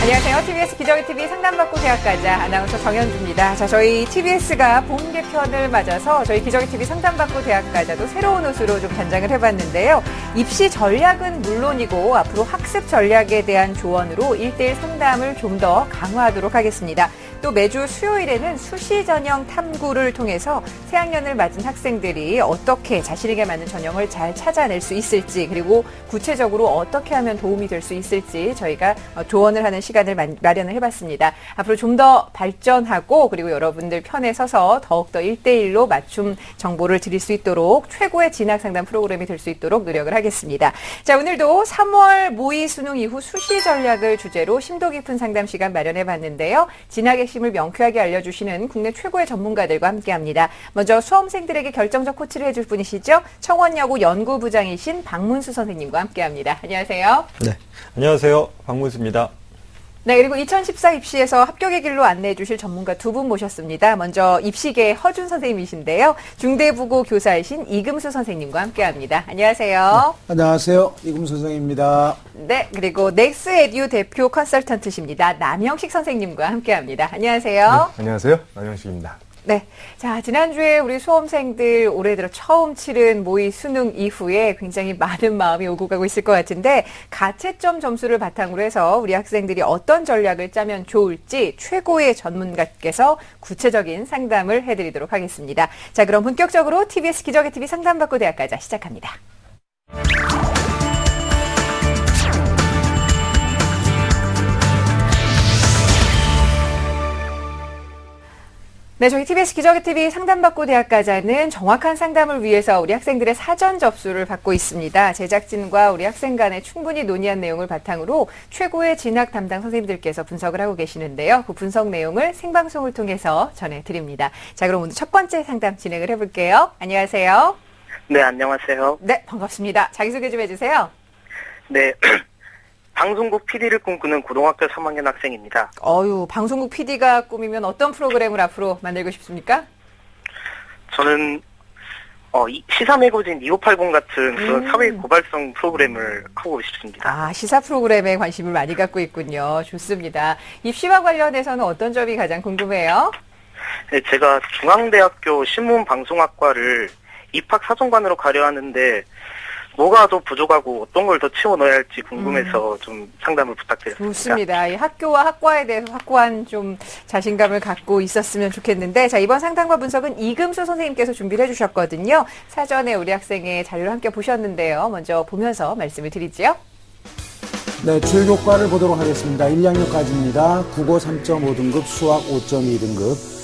안녕하세요. TBS 기저귀TV 상담받고 대학가자 아나운서 정현주입니다. 자, 저희 TBS가 봄 개편을 맞아서 저희 기저귀TV 상담받고 대학가자도 새로운 옷으로 좀 단장을 해봤는데요. 입시 전략은 물론이고 앞으로 학습 전략에 대한 조언으로 1:1 상담을 좀 더 강화하도록 하겠습니다. 또 매주 수요일에는 수시 전형 탐구를 통해서 새학년을 맞은 학생들이 어떻게 자신에게 맞는 전형을 잘 찾아낼 수 있을지, 그리고 구체적으로 어떻게 하면 도움이 될 수 있을지 저희가 조언을 하는 시간을 마련을 해봤습니다. 앞으로 좀 더 발전하고 그리고 여러분들 편에 서서 더욱더 1:1로 맞춤 정보를 드릴 수 있도록 최고의 진학 상담 프로그램이 될 수 있도록 노력을 하겠습니다. 자, 오늘도 3월 모의 수능 이후 수시 전략을 주제로 심도 깊은 상담 시간 마련해봤는데요. 진학 핵심을 명쾌하게 알려주시는 국내 최고의 전문가들과 함께합니다. 먼저 수험생들에게 결정적 코치를 해줄 분이시죠. 청원여고 연구부장이신 박문수 선생님과 함께합니다. 안녕하세요. 네, 안녕하세요. 박문수입니다. 네, 그리고 2014 입시에서 합격의 길로 안내해 주실 전문가 두 분 모셨습니다. 먼저 입시계 허준 선생님이신데요. 중대부고 교사이신 이금수 선생님과 함께합니다. 안녕하세요. 네, 안녕하세요. 이금수 선생님입니다. 네, 그리고 넥스에듀 대표 컨설턴트십니다. 남영식 선생님과 함께합니다. 안녕하세요. 네, 안녕하세요. 남영식입니다. 네. 자, 지난주에 우리 수험생들 올해 들어 처음 치른 모의 수능 이후에 굉장히 많은 마음이 오고 가고 있을 것 같은데, 가채점 점수를 바탕으로 해서 우리 학생들이 어떤 전략을 짜면 좋을지 최고의 전문가께서 구체적인 상담을 해드리도록 하겠습니다. 자, 그럼 본격적으로 TBS 기저귀TV 상담받고 대학가자 시작합니다. 네, 저희 TBS 기저귀TV 상담받고 대학가자는 정확한 상담을 위해서 우리 학생들의 사전 접수를 받고 있습니다. 제작진과 우리 학생 간에 충분히 논의한 내용을 바탕으로 최고의 진학 담당 선생님들께서 분석을 하고 계시는데요. 그 분석 내용을 생방송을 통해서 전해드립니다. 자, 그럼 오늘 첫 번째 상담 진행을 해볼게요. 안녕하세요. 네, 안녕하세요. 네, 반갑습니다. 자기소개 좀 해주세요. 네. 방송국 PD를 꿈꾸는 고등학교 3학년 학생입니다. 방송국 PD가 꾸미면 어떤 프로그램을 앞으로 만들고 싶습니까? 저는 시사 매거진 2580 같은 그런 사회 고발성 프로그램을 하고 싶습니다. 아, 시사 프로그램에 관심을 많이 갖고 있군요. 좋습니다. 입시와 관련해서는 어떤 점이 가장 궁금해요? 네, 제가 중앙대학교 신문방송학과를 입학사정관으로 가려 하는데 뭐가 더 부족하고 어떤 걸 더 채워 넣어야 할지 궁금해서 좀 상담을 부탁드렸습니다. 좋습니다. 이 학교와 학과에 대해서 확고한 좀 자신감을 갖고 있었으면 좋겠는데, 자, 이번 상담과 분석은 이금수 선생님께서 준비를 해주셨거든요. 사전에 우리 학생의 자료를 함께 보셨는데요. 먼저 보면서 말씀을 드리죠. 네, 주요 교과를 보도록 하겠습니다. 1학년까지입니다. 국어 3.5등급, 수학 5.2등급,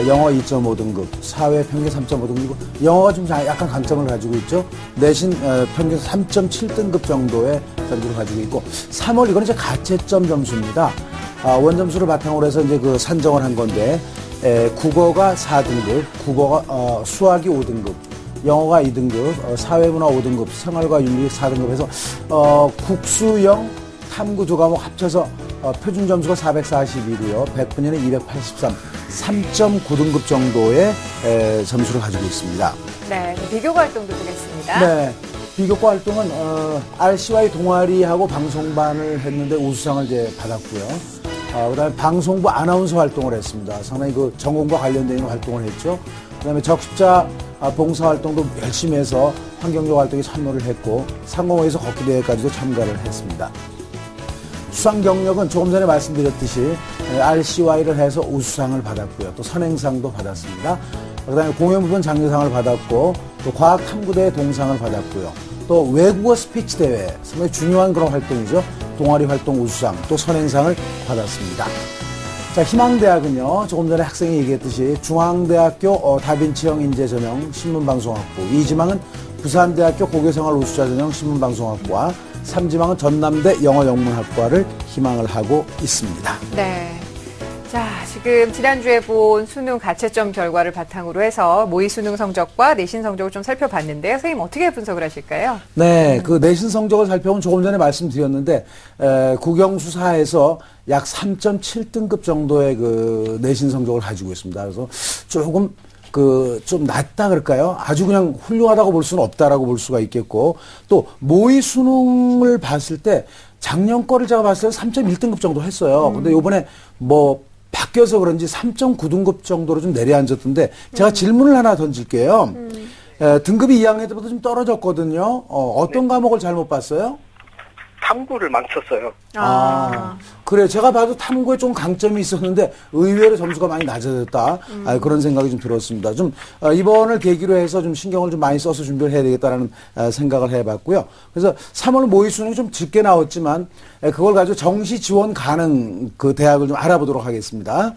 영어 2.5등급, 사회 평균 3.5등급, 영어가 좀 약간 강점을 가지고 있죠. 내신 평균 3.7등급 정도의 점수를 가지고 있고, 3월 이거는 이제 가채점 점수입니다. 원점수를 바탕으로 해서 이제 그 산정을 한 건데, 국어가 4등급, 수학이 5등급, 영어가 2등급, 사회문화 5등급, 생활과 윤리 4등급 해서 국수영, 탐구 두 과목 합쳐서 표준 점수가 442고요. 100분위는 283, 3.9등급 정도의 점수를 가지고 있습니다. 네, 비교과 활동도 보겠습니다. 네, 비교과 활동은 RCY 동아리하고 방송반을 했는데 우수상을 이제 받았고요. 그다음에 방송부 아나운서 활동을 했습니다. 상당히 그 전공과 관련된 활동을 했죠. 그다음에 적십자 봉사 활동도 열심히 해서 환경적 활동에 참여를 했고, 상공회에서 걷기 대회까지도 참가를 했습니다. 수상 경력은 조금 전에 말씀드렸듯이 RCY를 해서 우수상을 받았고요. 또 선행상도 받았습니다. 그다음에 공연부분 장려상을 받았고, 또 과학탐구대회 동상을 받았고요. 또 외국어 스피치 대회, 상당히 중요한 그런 활동이죠. 동아리 활동 우수상, 또 선행상을 받았습니다. 자, 희망대학은요, 조금 전에 학생이 얘기했듯이 중앙대학교 다빈치형 인재 전형 신문방송학부, 2지망은 부산대학교 고교생활 우수자 전형 신문방송학부와 3지망은 전남대 영어영문학과를 희망을 하고 있습니다. 네. 자, 지금 지난주에 본 수능 가채점 결과를 바탕으로 해서 모의 수능 성적과 내신 성적을 좀 살펴봤는데요. 선생님 어떻게 분석을 하실까요? 네, 그 내신 성적을 살펴보면 조금 전에 말씀드렸는데 국영수사에서 약 3.7등급 정도의 그 내신 성적을 가지고 있습니다. 그래서 조금 좀 낮다 그럴까요? 아주 그냥 훌륭하다고 볼 수는 없다라고 볼 수가 있겠고, 또 모의 수능을 봤을 때 작년 거를 제가 봤을 때 3.1등급 정도 했어요. 근데 요번에 뭐 바뀌어서 그런지 3.9등급 정도로 좀 내려앉았던데, 제가 질문을 하나 던질게요. 등급이 2학년 때보다 좀 떨어졌거든요. 어떤 과목을 잘못 봤어요? 탐구를 망쳤어요. 그래요. 제가 봐도 탐구에 좀 강점이 있었는데 의외로 점수가 많이 낮아졌다. 그런 생각이 좀 들었습니다. 좀 이번을 계기로 해서 좀 신경을 좀 많이 써서 준비를 해야 되겠다라는 생각을 해봤고요. 그래서 3월 모의 수능이 좀 적게 나왔지만 그걸 가지고 정시 지원 가능 그 대학을 좀 알아보도록 하겠습니다.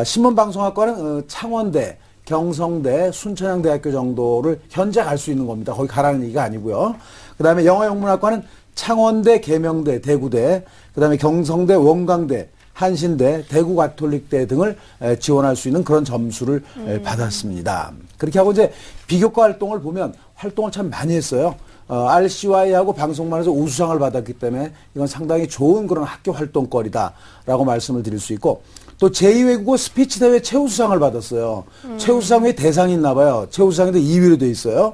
신문방송학과는 창원대, 경성대, 순천향대학교 정도를 현재 갈 수 있는 겁니다. 거기 가라는 얘기가 아니고요. 그 다음에 영어영문학과는 창원대, 계명대, 대구대, 그 다음에 경성대, 원광대, 한신대, 대구가톨릭대 등을 지원할 수 있는 그런 점수를 받았습니다. 그렇게 하고 이제 비교과 활동을 보면 활동을 참 많이 했어요. RCY하고 방송만에서 우수상을 받았기 때문에 이건 상당히 좋은 그런 학교 활동거리다라고 말씀을 드릴 수 있고, 또 제2외국어 스피치 대회 최우수상을 받았어요. 최우수상에 대상이 있나 봐요. 최우수상인데 2위로 돼 있어요.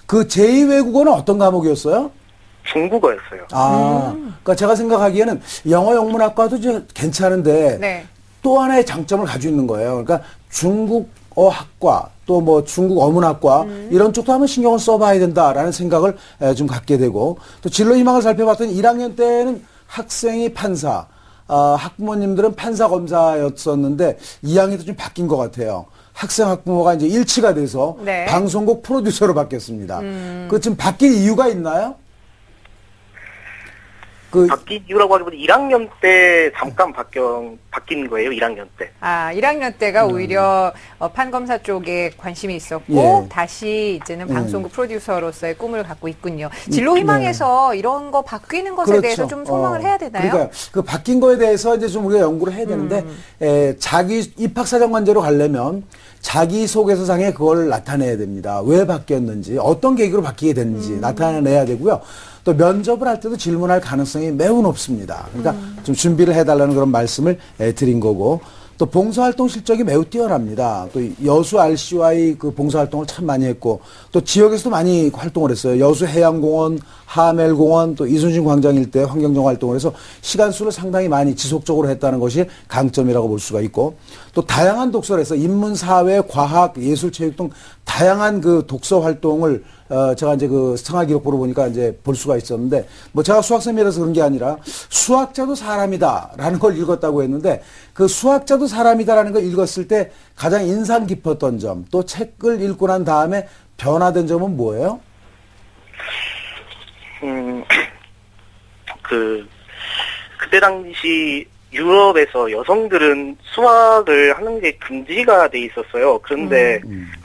그 제2외국어는 어떤 과목이었어요? 중국어였어요. 그러니까 제가 생각하기에는 영어 영문학과도 이제 괜찮은데 네. 또 하나의 장점을 가지고 있는 거예요. 그러니까 중국어학과 또 뭐 중국 어문학과 이런 쪽도 한번 신경을 써봐야 된다라는 생각을 좀 갖게 되고, 또 진로 희망을 살펴봤더니 1학년 때는 학생이 판사, 학부모님들은 판사 검사였었는데 2학년 때 좀 바뀐 것 같아요. 학생 학부모가 이제 일치가 돼서 네. 방송국 프로듀서로 바뀌었습니다. 그 지금 바뀐 이유가 있나요? 바뀐 이유라고 하기보다 1학년 때 잠깐 바뀐 거예요, 1학년 때. 1학년 때가 오히려 판검사 쪽에 관심이 있었고, 예. 다시 이제는 방송국 프로듀서로서의 꿈을 갖고 있군요. 진로 희망에서 이런 거 바뀌는 것에 그렇죠. 대해서 좀 소망을 해야 되나요? 그러니까 그 바뀐 거에 대해서 이제 좀 우리가 연구를 해야 되는데, 자기 입학사정관제로 가려면 자기소개서상에 그걸 나타내야 됩니다. 왜 바뀌었는지, 어떤 계기로 바뀌게 됐는지 나타내야 되고요. 또 면접을 할 때도 질문할 가능성이 매우 높습니다. 그러니까 좀 준비를 해달라는 그런 말씀을 드린 거고, 또 봉사활동 실적이 매우 뛰어납니다. 또 여수 RCY 그 봉사활동을 참 많이 했고, 또 지역에서도 많이 활동을 했어요. 여수 해양공원, 하멜공원, 또 이순신 광장 일대 환경정 활동을 해서 시간 수를 상당히 많이 지속적으로 했다는 것이 강점이라고 볼 수가 있고, 또 다양한 독서를 해서 인문, 사회, 과학, 예술, 체육 등 다양한 그 독서 활동을 제가 이제 그 생활 기록부로 보니까 이제 볼 수가 있었는데, 뭐 제가 수학생이라서 그런 게 아니라 수학자도 사람이다라는 걸 읽었다고 했는데, 그 수학자도 사람이다라는 걸 읽었을 때 가장 인상 깊었던 점, 또 책을 읽고 난 다음에 변화된 점은 뭐예요? 그때 당시 유럽에서 여성들은 수학을 하는 게 금지가 돼 있었어요. 그런데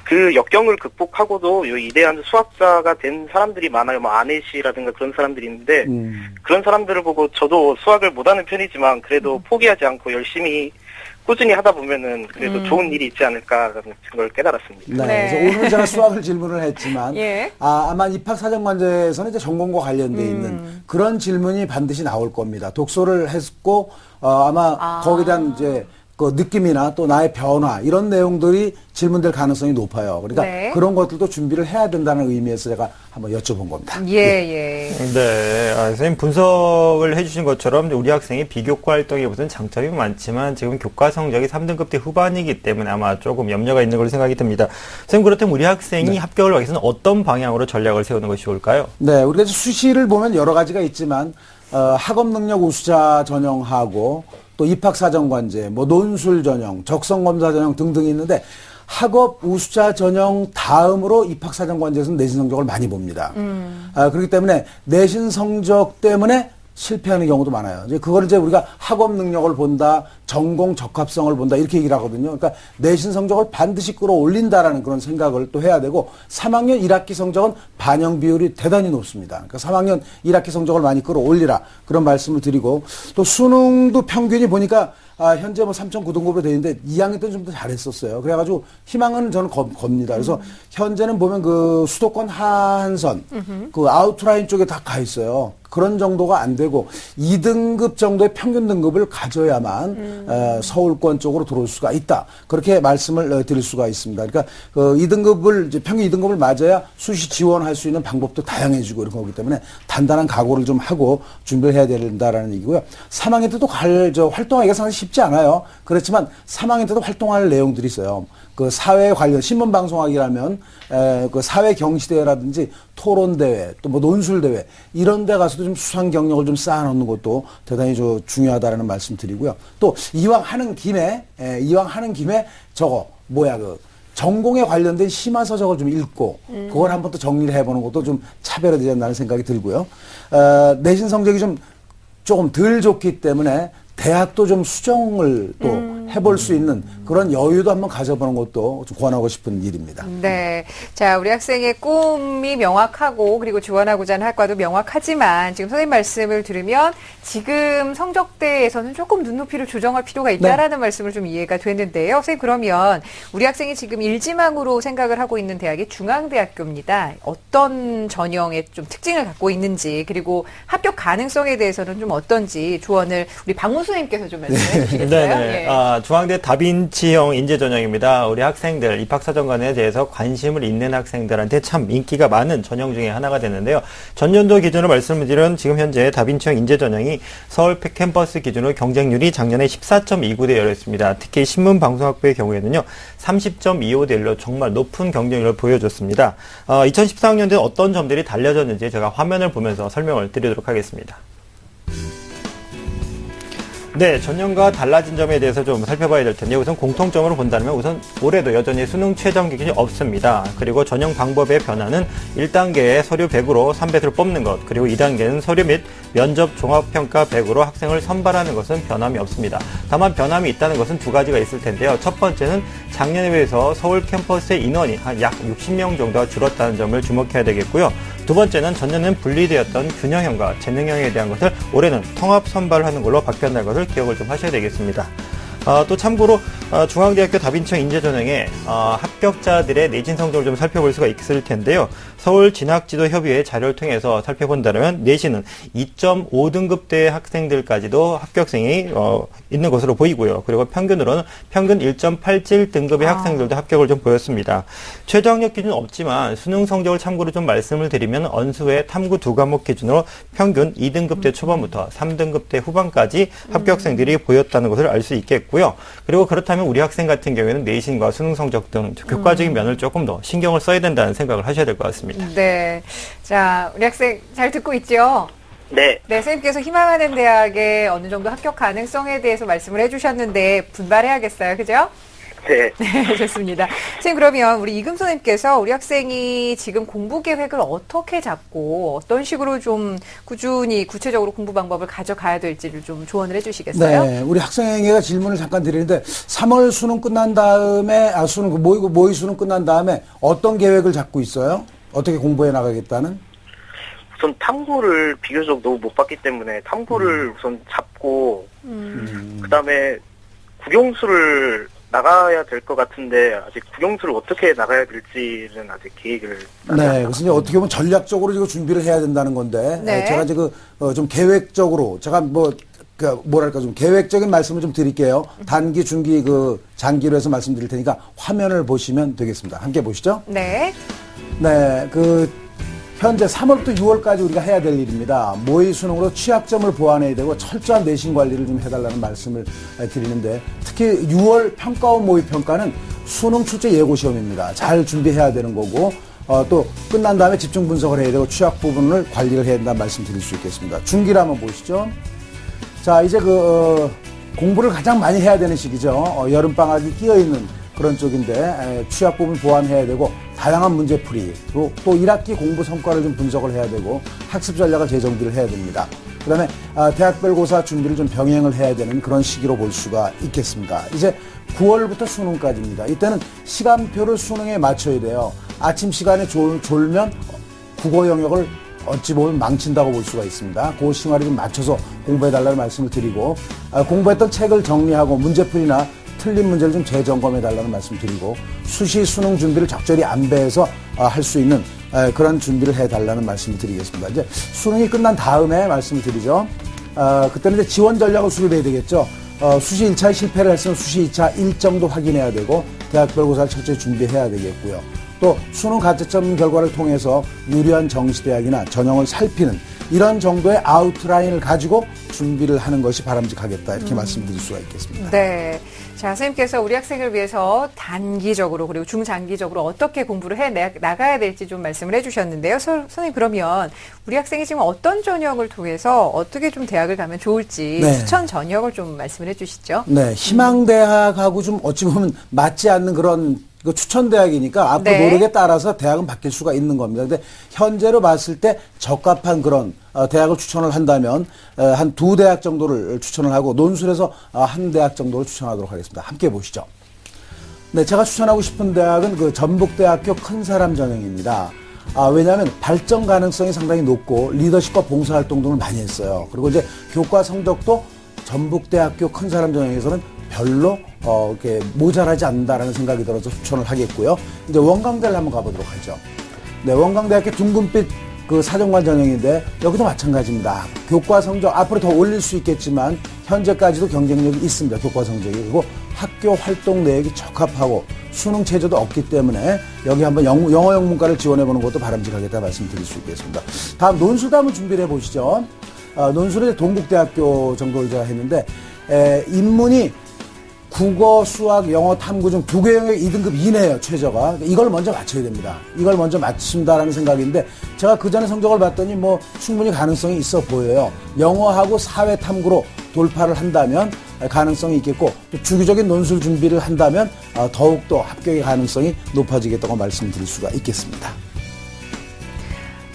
그 역경을 극복하고도 요 이대한 수학자가 된 사람들이 많아요. 뭐 아내 씨라든가 그런 사람들이 있는데, 그런 사람들을 보고 저도 수학을 못하는 편이지만 그래도 포기하지 않고 열심히 꾸준히 하다 보면은 그래도 좋은 일이 있지 않을까라는 걸 깨달았습니다. 네. 그래서 오늘 제가 수학을 질문을 했지만, 예. 아마 입학사정관제에서는 이제 전공과 관련돼 있는 그런 질문이 반드시 나올 겁니다. 독서를 했고, 아마 거기에 대한 이제 그 느낌이나 또 나의 변화 이런 내용들이 질문될 가능성이 높아요. 그러니까 네. 그런 것들도 준비를 해야 된다는 의미에서 제가 한번 여쭤본 겁니다. 예. 네, 선생님 분석을 해주신 것처럼 우리 학생이 비교과 활동에 무슨 장점이 많지만 지금 교과 성적이 3등급대 후반이기 때문에 아마 조금 염려가 있는 걸로 생각이 듭니다. 선생님, 그렇다면 우리 학생이 합격을 하기 위해서는 어떤 방향으로 전략을 세우는 것이 좋을까요? 네, 우리가 수시를 보면 여러 가지가 있지만 학업 능력 우수자 전형하고 또 입학사정관제, 뭐 논술 전형, 적성검사 전형 등등이 있는데, 학업 우수자 전형 다음으로 입학사정관제에서는 내신 성적을 많이 봅니다. 그렇기 때문에 내신 성적 때문에 실패하는 경우도 많아요. 이제 그걸 이제 우리가 학업 능력을 본다, 전공 적합성을 본다 이렇게 얘기를 하거든요. 그러니까 내신 성적을 반드시 끌어올린다라는 그런 생각을 또 해야 되고 3학년 1학기 성적은 반영 비율이 대단히 높습니다. 그러니까 3학년 1학기 성적을 많이 끌어올리라 그런 말씀을 드리고 또 수능도 평균이 보니까 현재 뭐 3.9등급으로 되어 있는데 2학년 때는 좀 더 잘했었어요. 그래가지고 희망은 저는 겁니다. 그래서 현재는 보면 그 수도권 하한선, 그 아웃라인 쪽에 다 가 있어요. 그런 정도가 안 되고 2등급 정도의 평균 등급을 가져야만 서울권 쪽으로 들어올 수가 있다. 그렇게 말씀을 드릴 수가 있습니다. 그러니까 그 2등급을 이제 평균 2등급을 맞아야 수시 지원할 수 있는 방법도 다양해지고 이런 거기 때문에 단단한 각오를 좀 하고 준비를 해야 된다라는 얘기고요. 3학년 때도 활동하기가 상당히 쉽지 않아요. 그렇지만 3학년 때도 활동할 내용들이 있어요. 그 사회 관련 신문 방송학이라면 그 사회 경시대회라든지 토론대회 또 뭐 논술대회 이런 데 가서도 좀 수상 경력을 좀 쌓아놓는 것도 대단히 중요하다라는 말씀 드리고요. 또 이왕 하는 김에 저거 전공에 관련된 심화서적을 좀 읽고 그걸 한번 또 정리를 해보는 것도 좀 차별화되지 않나는 생각이 들고요. 내신 성적이 좀 조금 덜 좋기 때문에 대학도 좀 수정을 또 해볼 수 있는 그런 여유도 한번 가져보는 것도 좀 권하고 싶은 일입니다. 네. 자, 우리 학생의 꿈이 명확하고 그리고 지원하고자 하는 학과도 명확하지만 지금 선생님 말씀을 들으면 지금 성적대에서는 조금 눈높이를 조정할 필요가 있다라는 말씀을 좀 이해가 되는데요. 선생님 그러면 우리 학생이 지금 일지망으로 생각을 하고 있는 대학이 중앙대학교입니다. 어떤 전형의 좀 특징을 갖고 있는지 그리고 합격 가능성에 대해서는 좀 어떤지 조언을 우리 박문수 선생님께서 좀 말씀해 주시겠어요? 네. 중앙대 다빈치형 인재 전형입니다. 우리 학생들 입학사정관에 대해서 관심을 있는 학생들한테 참 인기가 많은 전형 중에 하나가 되는데요. 전년도 기준으로 말씀을 드린 지금 현재 다빈치형 인재 전형이 서울 캠퍼스 기준으로 경쟁률이 작년에 14.29대 1였습니다. 특히 신문방송학부의 경우에는요. 30.25대 1로 정말 높은 경쟁률을 보여줬습니다. 2014학년도에 어떤 점들이 달라졌는지 제가 화면을 보면서 설명을 드리도록 하겠습니다. 네, 전년과 달라진 점에 대해서 좀 살펴봐야 될 텐데 우선 공통점으로 본다면 우선 올해도 여전히 수능 최저 기준이 없습니다. 그리고 전형 방법의 변화는 1단계에 서류 100으로 300을 뽑는 것, 그리고 2단계는 서류 및 면접 종합평가 100으로 학생을 선발하는 것은 변함이 없습니다. 다만 변함이 있다는 것은 두 가지가 있을 텐데요. 첫 번째는 작년에 비해서 서울 캠퍼스의 인원이 한 약 60명 정도가 줄었다는 점을 주목해야 되겠고요. 두 번째는 전년은 분리되었던 균형형과 재능형에 대한 것을 올해는 통합 선발하는 걸로 바뀌었다는 것을 기억을 좀 하셔야 되겠습니다. 또 참고로 중앙대학교 다빈치형 인재전형의 합격자들의 내신 성적을 좀 살펴볼 수가 있을 텐데요. 서울진학지도협의회 자료를 통해서 살펴본다면 내신은 2.5등급대 학생들까지도 합격생이 있는 것으로 보이고요. 그리고 평균으로는 평균 1.87등급의 학생들도 합격을 좀 보였습니다. 최저 학력 기준은 없지만 수능 성적을 참고로 좀 말씀을 드리면 언수회 탐구 두 과목 기준으로 평균 2등급대 초반부터 3등급대 후반까지 합격생들이 보였다는 것을 알 수 있겠고요. 그리고 그렇다면 우리 학생 같은 경우에는 내신과 수능 성적 등 교과적인 면을 조금 더 신경을 써야 된다는 생각을 하셔야 될 것 같습니다. 네. 자, 우리 학생 잘 듣고 있죠? 네. 네, 선생님께서 희망하는 대학의 어느 정도 합격 가능성에 대해서 말씀을 해주셨는데 분발해야겠어요. 그죠? 네. 네, 좋습니다. 선생님, 그러면 우리 이금 선생님께서 우리 학생이 지금 공부 계획을 어떻게 잡고 어떤 식으로 좀 꾸준히 구체적으로 공부 방법을 가져가야 될지를 좀 조언을 해주시겠어요? 네, 우리 학생에게 질문을 잠깐 드리는데 3월 수능 끝난 다음에 모의 수능 끝난 다음에 어떤 계획을 잡고 있어요? 어떻게 공부해 나가겠다는? 우선 탐구를 비교적 너무 못 봤기 때문에 탐구를 우선 잡고 그다음에 국영수를 나가야 될 것 같은데 아직 국영수를 어떻게 나가야 될지는 아직 계획을 네, 그래서 이제 어떻게 보면 전략적으로 이거 준비를 해야 된다는 건데 네. 제가 이제 좀 계획적으로 제가 좀 계획적인 말씀을 좀 드릴게요. 단기, 중기, 장기로 해서 말씀드릴 테니까 화면을 보시면 되겠습니다. 함께 보시죠. 네. 네, 현재 3월부터 6월까지 우리가 해야 될 일입니다. 모의 수능으로 취약점을 보완해야 되고 철저한 내신 관리를 좀 해달라는 말씀을 드리는데 특히 6월 평가원 모의 평가는 수능 출제 예고 시험입니다. 잘 준비해야 되는 거고 또 끝난 다음에 집중 분석을 해야 되고 취약 부분을 관리를 해야 된다는 말씀 드릴 수 있겠습니다. 중기를 한번 보시죠. 자, 이제 공부를 가장 많이 해야 되는 시기죠. 여름방학이 끼어있는 그런 쪽인데 취약 부분 보완해야 되고 다양한 문제풀이 또 1학기 공부 성과를 좀 분석을 해야 되고 학습 전략을 재정비를 해야 됩니다. 그다음에 대학별 고사 준비를 좀 병행을 해야 되는 그런 시기로 볼 수가 있겠습니다. 이제 9월부터 수능까지입니다. 이때는 시간표를 수능에 맞춰야 돼요. 아침 시간에 졸면 국어 영역을 어찌 보면 망친다고 볼 수가 있습니다. 그 시간에 좀 맞춰서 공부해달라는 말씀을 드리고 공부했던 책을 정리하고 문제풀이나 틀린 문제를 좀 재점검해달라는 말씀을 드리고 수시 수능 준비를 적절히 안배해서 할 수 있는 그런 준비를 해달라는 말씀을 드리겠습니다. 이제 수능이 끝난 다음에 말씀을 드리죠. 그때는 이제 지원 전략을 수립해야 되겠죠. 수시 1차에 실패를 했으면 수시 2차 일정도 확인해야 되고 대학별 고사를 철저히 준비해야 되겠고요. 또 수능 가채점 결과를 통해서 유리한 정시대학이나 전형을 살피는 이런 정도의 아웃라인을 가지고 준비를 하는 것이 바람직하겠다 이렇게 말씀드릴 수가 있겠습니다. 네. 자, 선생님께서 우리 학생을 위해서 단기적으로 그리고 중장기적으로 어떻게 공부를 해 나가야 될지 좀 말씀을 해주셨는데요. 선생님 그러면 우리 학생이 지금 어떤 전형을 통해서 어떻게 좀 대학을 가면 좋을지 네. 추천 전형을 좀 말씀을 해주시죠. 네, 희망대학하고 좀 어찌 보면 맞지 않는 그런 추천대학이니까 앞으로 네. 노력에 따라서 대학은 바뀔 수가 있는 겁니다. 근데 현재로 봤을 때 적합한 그런 대학을 추천을 한다면 한 2대학 정도를 추천을 하고 논술에서 1대학 정도를 추천하도록 하겠습니다. 함께 보시죠. 네, 제가 추천하고 싶은 대학은 그 전북대학교 큰사람 전형입니다. 왜냐하면 발전 가능성이 상당히 높고 리더십과 봉사활동 등을 많이 했어요. 그리고 이제 교과 성적도 전북대학교 큰사람 전형에서는 별로 이렇게 모자라지 않는다라는 생각이 들어서 추천을 하겠고요. 이제 원광대를 한번 가보도록 하죠. 네, 원광대학교 둥근빛 그 사정관 전형인데 여기도 마찬가지입니다. 교과 성적 앞으로 더 올릴 수 있겠지만 현재까지도 경쟁력이 있습니다. 교과 성적이. 그리고 학교 활동 내역이 적합하고 수능 체제도 없기 때문에 여기 한번 영어 영문과를 지원해보는 것도 바람직하겠다 말씀드릴 수 있겠습니다. 다음 논술도 한번 준비를 해보시죠. 논술은 동국대학교 정도를 제가 했는데 인문이 국어, 수학, 영어, 탐구 중 2개 영역 2등급 이내예요, 최저가. 이걸 먼저 맞춰야 됩니다. 이걸 먼저 맞춘다라는 생각인데 제가 그 전에 성적을 봤더니 뭐 충분히 가능성이 있어 보여요. 영어하고 사회 탐구로 돌파를 한다면 가능성이 있겠고 또 주기적인 논술 준비를 한다면 더욱더 합격의 가능성이 높아지겠다고 말씀드릴 수가 있겠습니다.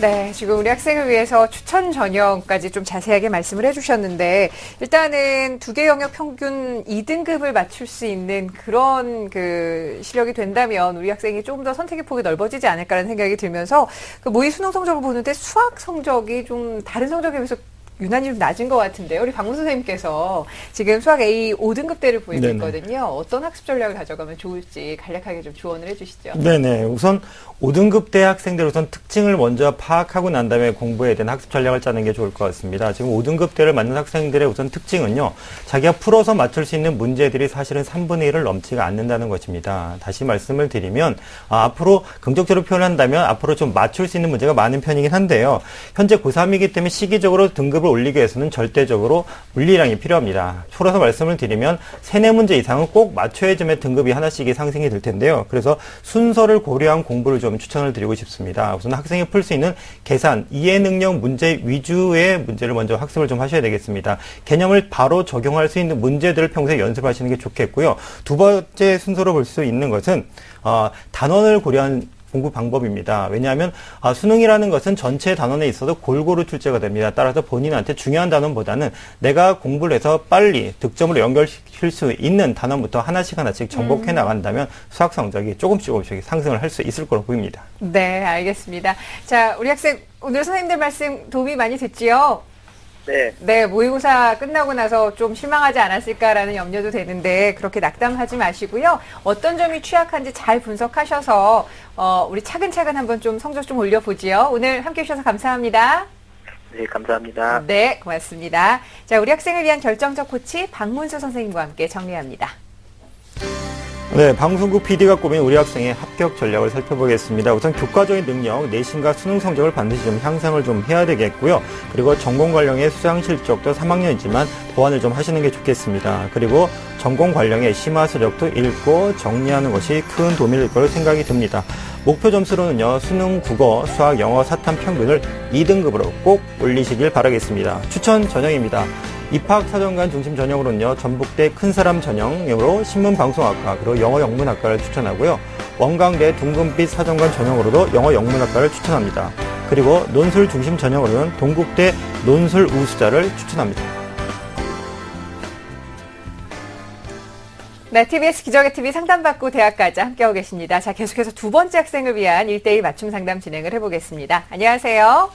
네, 지금 우리 학생을 위해서 추천 전형까지 좀 자세하게 말씀을 해주셨는데 일단은 2개 영역 평균 2등급을 맞출 수 있는 그런 그 실력이 된다면 우리 학생이 조금 더 선택의 폭이 넓어지지 않을까라는 생각이 들면서 그 모의 수능 성적을 보는데 수학 성적이 좀 다른 성적에 비해서 유난히 좀 낮은 것 같은데요. 우리 박문 선생님께서 지금 수학 A 5등급대를 보이고 네네. 있거든요. 어떤 학습 전략을 가져가면 좋을지 간략하게 좀 조언을 해주시죠. 네네. 우선 5등급 대 학생들 우선 특징을 먼저 파악하고 난 다음에 공부에 대한 학습 전략을 짜는 게 좋을 것 같습니다. 지금 5등급 대를 맞는 학생들의 우선 특징은요. 자기가 풀어서 맞출 수 있는 문제들이 사실은 3분의 1을 넘지가 않는다는 것입니다. 다시 말씀을 드리면 앞으로 긍정적으로 표현한다면 앞으로 좀 맞출 수 있는 문제가 많은 편이긴 한데요. 현재 고3이기 때문에 시기적으로 등급을 올리기 위해서는 절대적으로 물리량이 필요합니다. 풀어서 말씀을 드리면 3-4문제 이상은 꼭 맞춰야지만 등급이 하나씩이 상승이 될 텐데요. 그래서 순서를 고려한 공부를 좀 추천을 드리고 싶습니다. 우선 학생이 풀 수 있는 계산, 이해 능력 문제 위주의 문제를 먼저 학습을 좀 하셔야 되겠습니다. 개념을 바로 적용할 수 있는 문제들을 평소에 연습하시는 게 좋겠고요. 두 번째 순서로 볼 수 있는 것은 단원을 고려한 공부 방법입니다. 왜냐하면 수능이라는 것은 전체 단원에 있어도 골고루 출제가 됩니다. 따라서 본인한테 중요한 단원보다는 내가 공부를 해서 빨리 득점으로 연결시킬 수 있는 단원부터 하나씩 정복해 나간다면 수학 성적이 조금씩 상승을 할 수 있을 거로 보입니다. 네, 알겠습니다. 자, 우리 학생 오늘 선생님들 말씀 도움이 많이 됐지요? 네. 네, 모의고사 끝나고 나서 좀 실망하지 않았을까라는 염려도 되는데 그렇게 낙담하지 마시고요. 어떤 점이 취약한지 잘 분석하셔서 우리 차근차근 한번 좀 성적 좀 올려보지요. 오늘 함께해 주셔서 감사합니다. 네, 감사합니다. 네, 고맙습니다. 자, 우리 학생을 위한 결정적 코치 박문수 선생님과 함께 정리합니다. 네, 방송국 PD가 꼽은 우리 학생의 합격 전략을 살펴보겠습니다. 우선 교과적인 능력, 내신과 수능 성적을 반드시 좀 향상을 좀 해야 되겠고요. 그리고 전공 관련의 수강 실적도 3학년이지만 보완을 좀 하시는 게 좋겠습니다. 그리고 전공 관련의 심화 서적도 읽고 정리하는 것이 큰 도움이 될 거로 생각이 듭니다. 목표 점수로는요, 수능, 국어, 수학, 영어, 사탐 평균을 2등급으로 꼭 올리시길 바라겠습니다. 추천 전형입니다. 입학사정관 중심 전형으로는요, 전북대 큰사람 전형으로 신문방송학과, 그리고 영어영문학과를 추천하고요. 원광대 둥근빛 사정관 전형으로도 영어영문학과를 추천합니다. 그리고 논술 중심 전형으로는 동국대 논술우수자를 추천합니다. 네, TBS 기적의 TV 상담받고 대학가자 함께하고 계십니다. 자, 계속해서 두 번째 학생을 위한 1대1 맞춤 상담 진행을 해보겠습니다. 안녕하세요.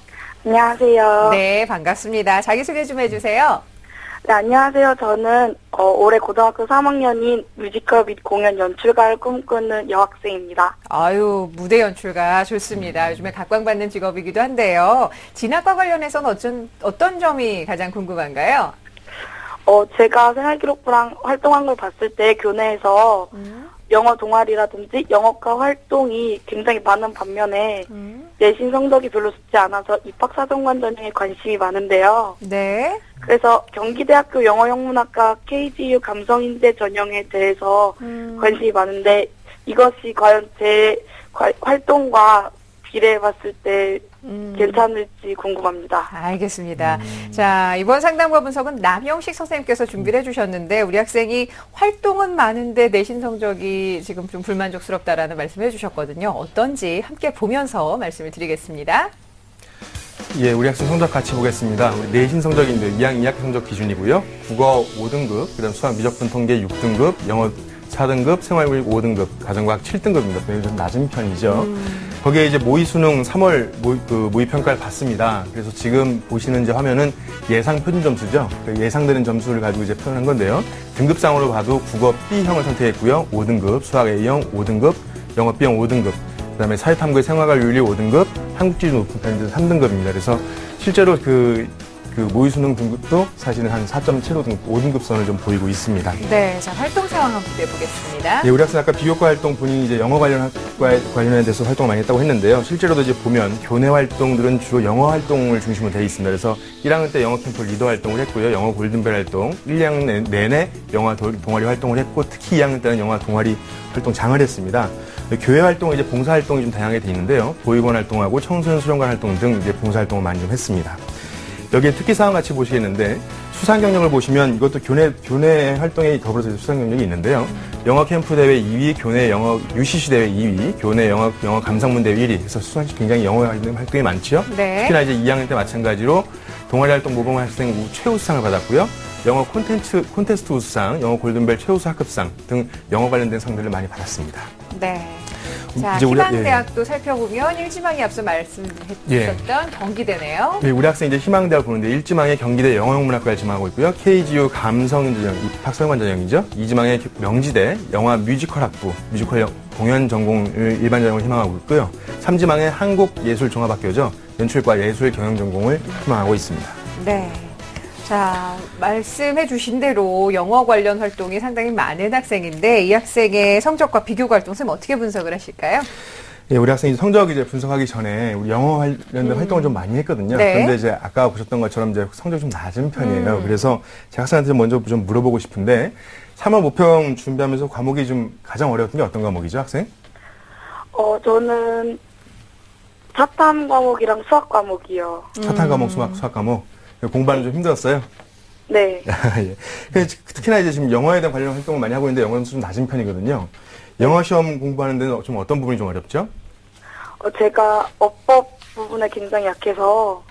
안녕하세요. 네, 반갑습니다. 자기소개 좀 해주세요. 네, 안녕하세요. 저는 올해 고등학교 3학년인 뮤지컬 및 공연 연출가를 꿈꾸는 여학생입니다. 아유, 무대 연출가 좋습니다. 요즘에 각광받는 직업이기도 한데요. 진학과 관련해서는 어떤 점이 가장 궁금한가요? 제가 생활기록부랑 활동한 걸 봤을 때 교내에서 영어 동아리라든지 영어과 활동이 굉장히 많은 반면에 내신 성적이 별로 좋지 않아서 입학사정관 전형에 관심이 많은데요. 네. 그래서 경기대학교 영어영문학과 KGU 감성인재 전형에 대해서 관심이 많은데 이것이 과연 제 활동과 비례해봤을 때 괜찮을지 궁금합니다. 알겠습니다. 자, 이번 상담과 분석은 남영식 선생님께서 준비를 해주셨는데 우리 학생이 활동은 많은데 내신 성적이 지금 좀 불만족스럽다라는 말씀을 해주셨거든요. 어떤지 함께 보면서 말씀을 드리겠습니다. 예, 우리 학생 성적 같이 보겠습니다. 우리 내신 성적인데 2학기 성적 기준이고요. 국어 5등급, 그다음 수학 미적분 통계 6등급, 영어 4등급, 생활교육 5등급, 가정과학 7등급입니다. 매우 좀 낮은 편이죠. 거기에 이제 모의 수능 3월 모의 평가를 받습니다. 그래서 지금 보시는 이제 화면은 예상 표준 점수죠. 예상되는 점수를 가지고 이제 표현한 건데요. 등급상으로 봐도 국어 B형을 선택했고요. 5등급, 수학 A형 5등급, 영어 B형 5등급, 그다음에 사회탐구의 생활과 윤리 5등급, 한국지주 높은 편인데 3등급입니다. 그래서 실제로 그 모의 수능 등급도 사실은 한 4.75등급, 5등급 선을 좀 보이고 있습니다. 네, 자, 활동 상황 한번 보겠습니다. 예, 우리 학생 아까 비교과 활동 본인이 이제 영어 관련에 대해서 활동을 많이 했다고 했는데요. 실제로도 이제 보면 교내 활동들은 주로 영어 활동을 중심으로 되어 있습니다. 그래서 1학년 때 영어 캠프 리더 활동을 했고요. 영어 골든벨 활동, 1학년 내내 영어 동아리 활동을 했고, 특히 2학년 때는 영어 동아리 활동장을 했습니다. 교회 활동은 이제 봉사 활동이 좀 다양하게 되어 있는데요. 보육원 활동하고 청소년 수련관 활동 등 이제 봉사 활동을 많이 좀 했습니다. 여기에 특기사항 같이 보시겠는데 수상 경력을 보시면 이것도 교내 활동에 더불어서 수상 경력이 있는데요. 영어 캠프 대회 2위, 교내 영어 UCC 대회 2위, 교내 영어 감상문 대회 1위. 그래서 수상 굉장히 영어 활동이 많죠. 네. 특히나 이제 2학년 때 마찬가지로 동아리 활동 모범 학생 최우수상을 받았고요. 영어 콘테스트 우수상, 영어 골든벨 최우수 학급상 등 영어 관련된 상들을 많이 받았습니다. 네. 자, 이제 희망대학도 살펴보면 일지망이 앞서 말씀해주셨던 경기대네요. 네, 우리 학생 이제 희망대학 보는데 1지망에 경기대 영어영문학과를 지망하고 있고요. KGU 감성인재 전형, 입학사정관 전형이죠. 2지망에 명지대 영화 뮤지컬 학부, 뮤지컬 공연 전공을 일반 전형을 희망하고 있고요. 3지망에 한국예술종합학교죠. 연출과 예술 경영 전공을 희망하고 있습니다. 네. 자, 말씀해 주신 대로 영어 관련 활동이 상당히 많은 학생인데 이 학생의 성적과 비교과 활동 쌤 어떻게 분석을 하실까요? 예, 우리 학생이 성적 이제 분석하기 전에 우리 영어 관련된 활동을 좀 많이 했거든요. 네. 그런데 이제 아까 보셨던 것처럼 이제 성적이 좀 낮은 편이에요. 그래서 제 학생한테 먼저 좀 물어보고 싶은데 3월 모평 준비하면서 과목이 좀 가장 어려웠던 게 어떤 과목이죠, 학생? 저는 사탐 과목이랑 수학 과목이요. 사탐 과목, 수학 과목. 공부하는 좀 힘들었어요? 네. 예. 특히나 이제 지금 영어에 대한 관련 활동을 많이 하고 있는데 영어 점수 좀 낮은 편이거든요. 영어 시험 공부하는 데는 좀 어떤 부분이 좀 어렵죠? 제가 어법 부분에 굉장히 약해서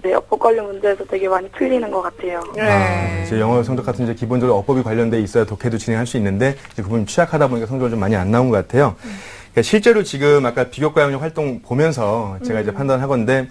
네, 어법 관련 문제에서 되게 많이 틀리는 것 같아요. 네. 이제 영어 성적 같은 이제 기본적으로 어법이 관련돼 있어야 독해도 진행할 수 있는데 이제 그 부분이 취약하다 보니까 성적이 좀 많이 안 나온 것 같아요. 그러니까 실제로 지금 아까 비교과 영역 활동 보면서 제가 이제 판단하건데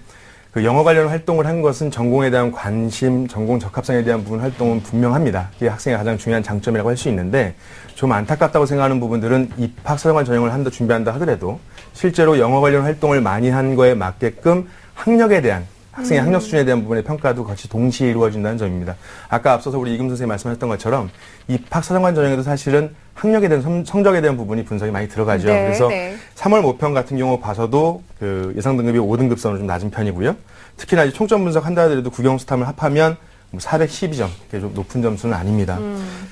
그 영어 관련 활동을 한 것은 전공에 대한 관심, 전공 적합성에 대한 부분 활동은 분명합니다. 그게 학생의 가장 중요한 장점이라고 할 수 있는데 좀 안타깝다고 생각하는 부분들은 입학사정관 전형을 준비한다 하더라도 실제로 영어 관련 활동을 많이 한 거에 맞게끔 학력에 대한 학생의 학력 수준에 대한 부분의 평가도 같이 동시에 이루어진다는 점입니다. 아까 앞서서 우리 이금 선생님이 말씀하셨던 것처럼 입학사정관 전형에도 사실은 학력에 대한 성적에 대한 부분이 분석이 많이 들어가죠. 네, 그래서 네. 3월 모평 같은 경우 봐서도 그 예상 등급이 5등급 선으로 좀 낮은 편이고요. 특히나 이제 총점 분석한다 하더라도 국영수탐을 합하면 412점, 이게 좀 높은 점수는 아닙니다.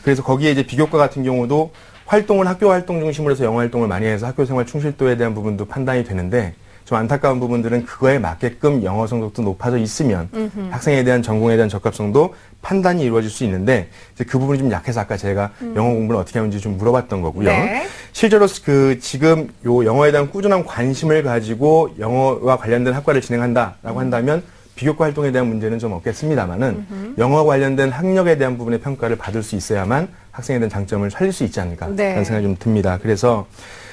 그래서 거기에 이제 비교과 같은 경우도 활동을 학교 활동 중심으로 해서 영어 활동을 많이 해서 학교 생활 충실도에 대한 부분도 판단이 되는데 좀 안타까운 부분들은 그거에 맞게끔 영어 성적도 높아져 있으면 학생에 대한 전공에 대한 적합성도 판단이 이루어질 수 있는데 이제 그 부분이 좀 약해서 아까 제가 영어 공부를 어떻게 하는지 좀 물어봤던 거고요. 네. 실제로 지금 요 영어에 대한 꾸준한 관심을 가지고 영어와 관련된 학과를 진행한다라고 한다면 비교과 활동에 대한 문제는 좀 없겠습니다만은 영어 관련된 학력에 대한 부분의 평가를 받을 수 있어야만 학생에 대한 장점을 살릴 수 있지 않을까라는 네. 생각이 좀 듭니다. 그래서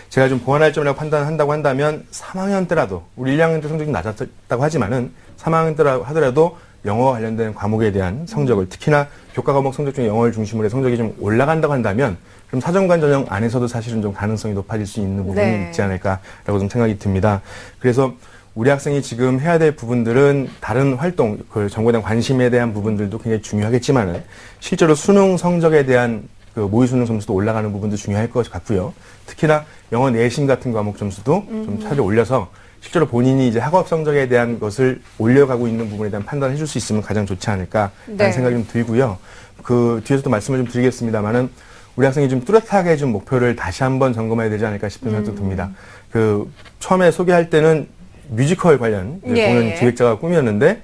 제가 좀 보완할 점이라고 판단한다고 한다면 3학년 때라도 우리 1학년 때 성적이 낮았다고 하지만은 3학년 때라고 하더라도 영어 관련된 과목에 대한 성적을 특히나 교과 과목 성적 중에 영어를 중심으로 해서 성적이 좀 올라간다고 한다면 그럼 사정관 전형 안에서도 사실은 좀 가능성이 높아질 수 있는 부분이 네. 있지 않을까라고 좀 생각이 듭니다. 그래서 우리 학생이 지금 해야 될 부분들은 다른 활동, 그 정보에 대한 관심에 대한 부분들도 굉장히 중요하겠지만은 실제로 수능 성적에 대한 그 모의 수능 점수도 올라가는 부분도 중요할 것 같고요. 특히나 영어 내신 같은 과목 점수도 좀 차를 올려서 실제로 본인이 이제 학업 성적에 대한 것을 올려가고 있는 부분에 대한 판단을 해줄 수 있으면 가장 좋지 않을까라는 네. 생각이 좀 들고요. 그 뒤에서도 말씀을 좀 드리겠습니다만은 우리 학생이 좀 뚜렷하게 좀 목표를 다시 한번 점검해야 되지 않을까 싶은 생각도 듭니다. 그 처음에 소개할 때는 뮤지컬 관련 예. 공연 기획자가 꿈이었는데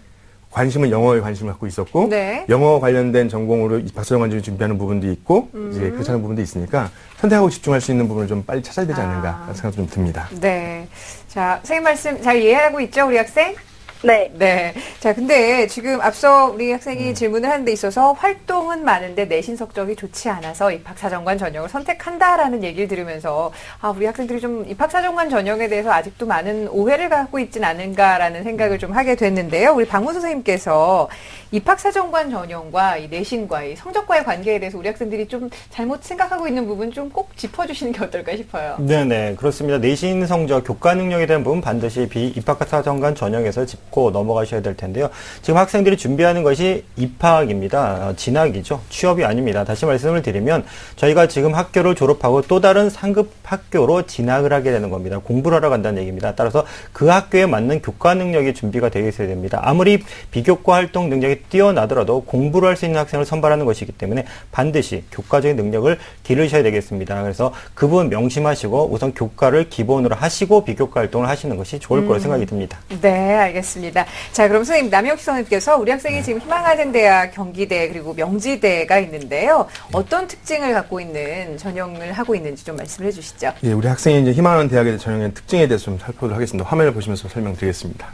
관심은 영어에 관심을 갖고 있었고 네. 영어 관련된 전공으로 박사정관직을 준비하는 부분도 있고 이제 그렇지 않은 부분도 있으니까 선택하고 집중할 수 있는 부분을 좀 빨리 찾아야 되지 않는가 생각도 좀 듭니다. 네. 자, 선생님 말씀 잘 이해하고 있죠, 우리 학생? 네. 네. 자, 근데 지금 앞서 우리 학생이 질문을 하는 데 있어서 활동은 많은데 내신 성적이 좋지 않아서 입학사정관 전형을 선택한다라는 얘기를 들으면서 우리 학생들이 좀 입학사정관 전형에 대해서 아직도 많은 오해를 갖고 있진 않은가라는 생각을 좀 하게 됐는데요. 우리 박문수 선생님께서 입학사정관 전형과 이 내신과 이 성적과의 관계에 대해서 우리 학생들이 좀 잘못 생각하고 있는 부분 좀 꼭 짚어주시는 게 어떨까 싶어요. 네네, 그렇습니다. 내신 성적, 교과 능력에 대한 부분 반드시 입학사정관 전형에서 짚고 넘어가셔야 될 텐데요. 지금 학생들이 준비하는 것이 입학입니다. 진학이죠. 취업이 아닙니다. 다시 말씀을 드리면 저희가 지금 학교를 졸업하고 또 다른 상급 학교로 진학을 하게 되는 겁니다. 공부를 하러 간다는 얘기입니다. 따라서 그 학교에 맞는 교과 능력이 준비가 되어 있어야 됩니다. 아무리 비교과 활동 능력이 뛰어나더라도 공부를 할 수 있는 학생을 선발하는 것이기 때문에 반드시 교과적인 능력을 기르셔야 되겠습니다. 그래서 그 부분 명심하시고 우선 교과를 기본으로 하시고 비교과 활동을 하시는 것이 좋을 거라 생각이 듭니다. 네, 알겠습니다. 자, 그럼 선생님, 남혁희 선생님께서 우리 학생이 지금 희망하는 대학 경기대 그리고 명지대가 있는데요. 어떤 특징을 갖고 있는 전형을 하고 있는지 좀 말씀을 해주시죠. 예, 우리 학생이 이제 희망하는 대학의 전형의 특징에 대해서 좀 살펴보도록 하겠습니다. 화면을 보시면서 설명드리겠습니다.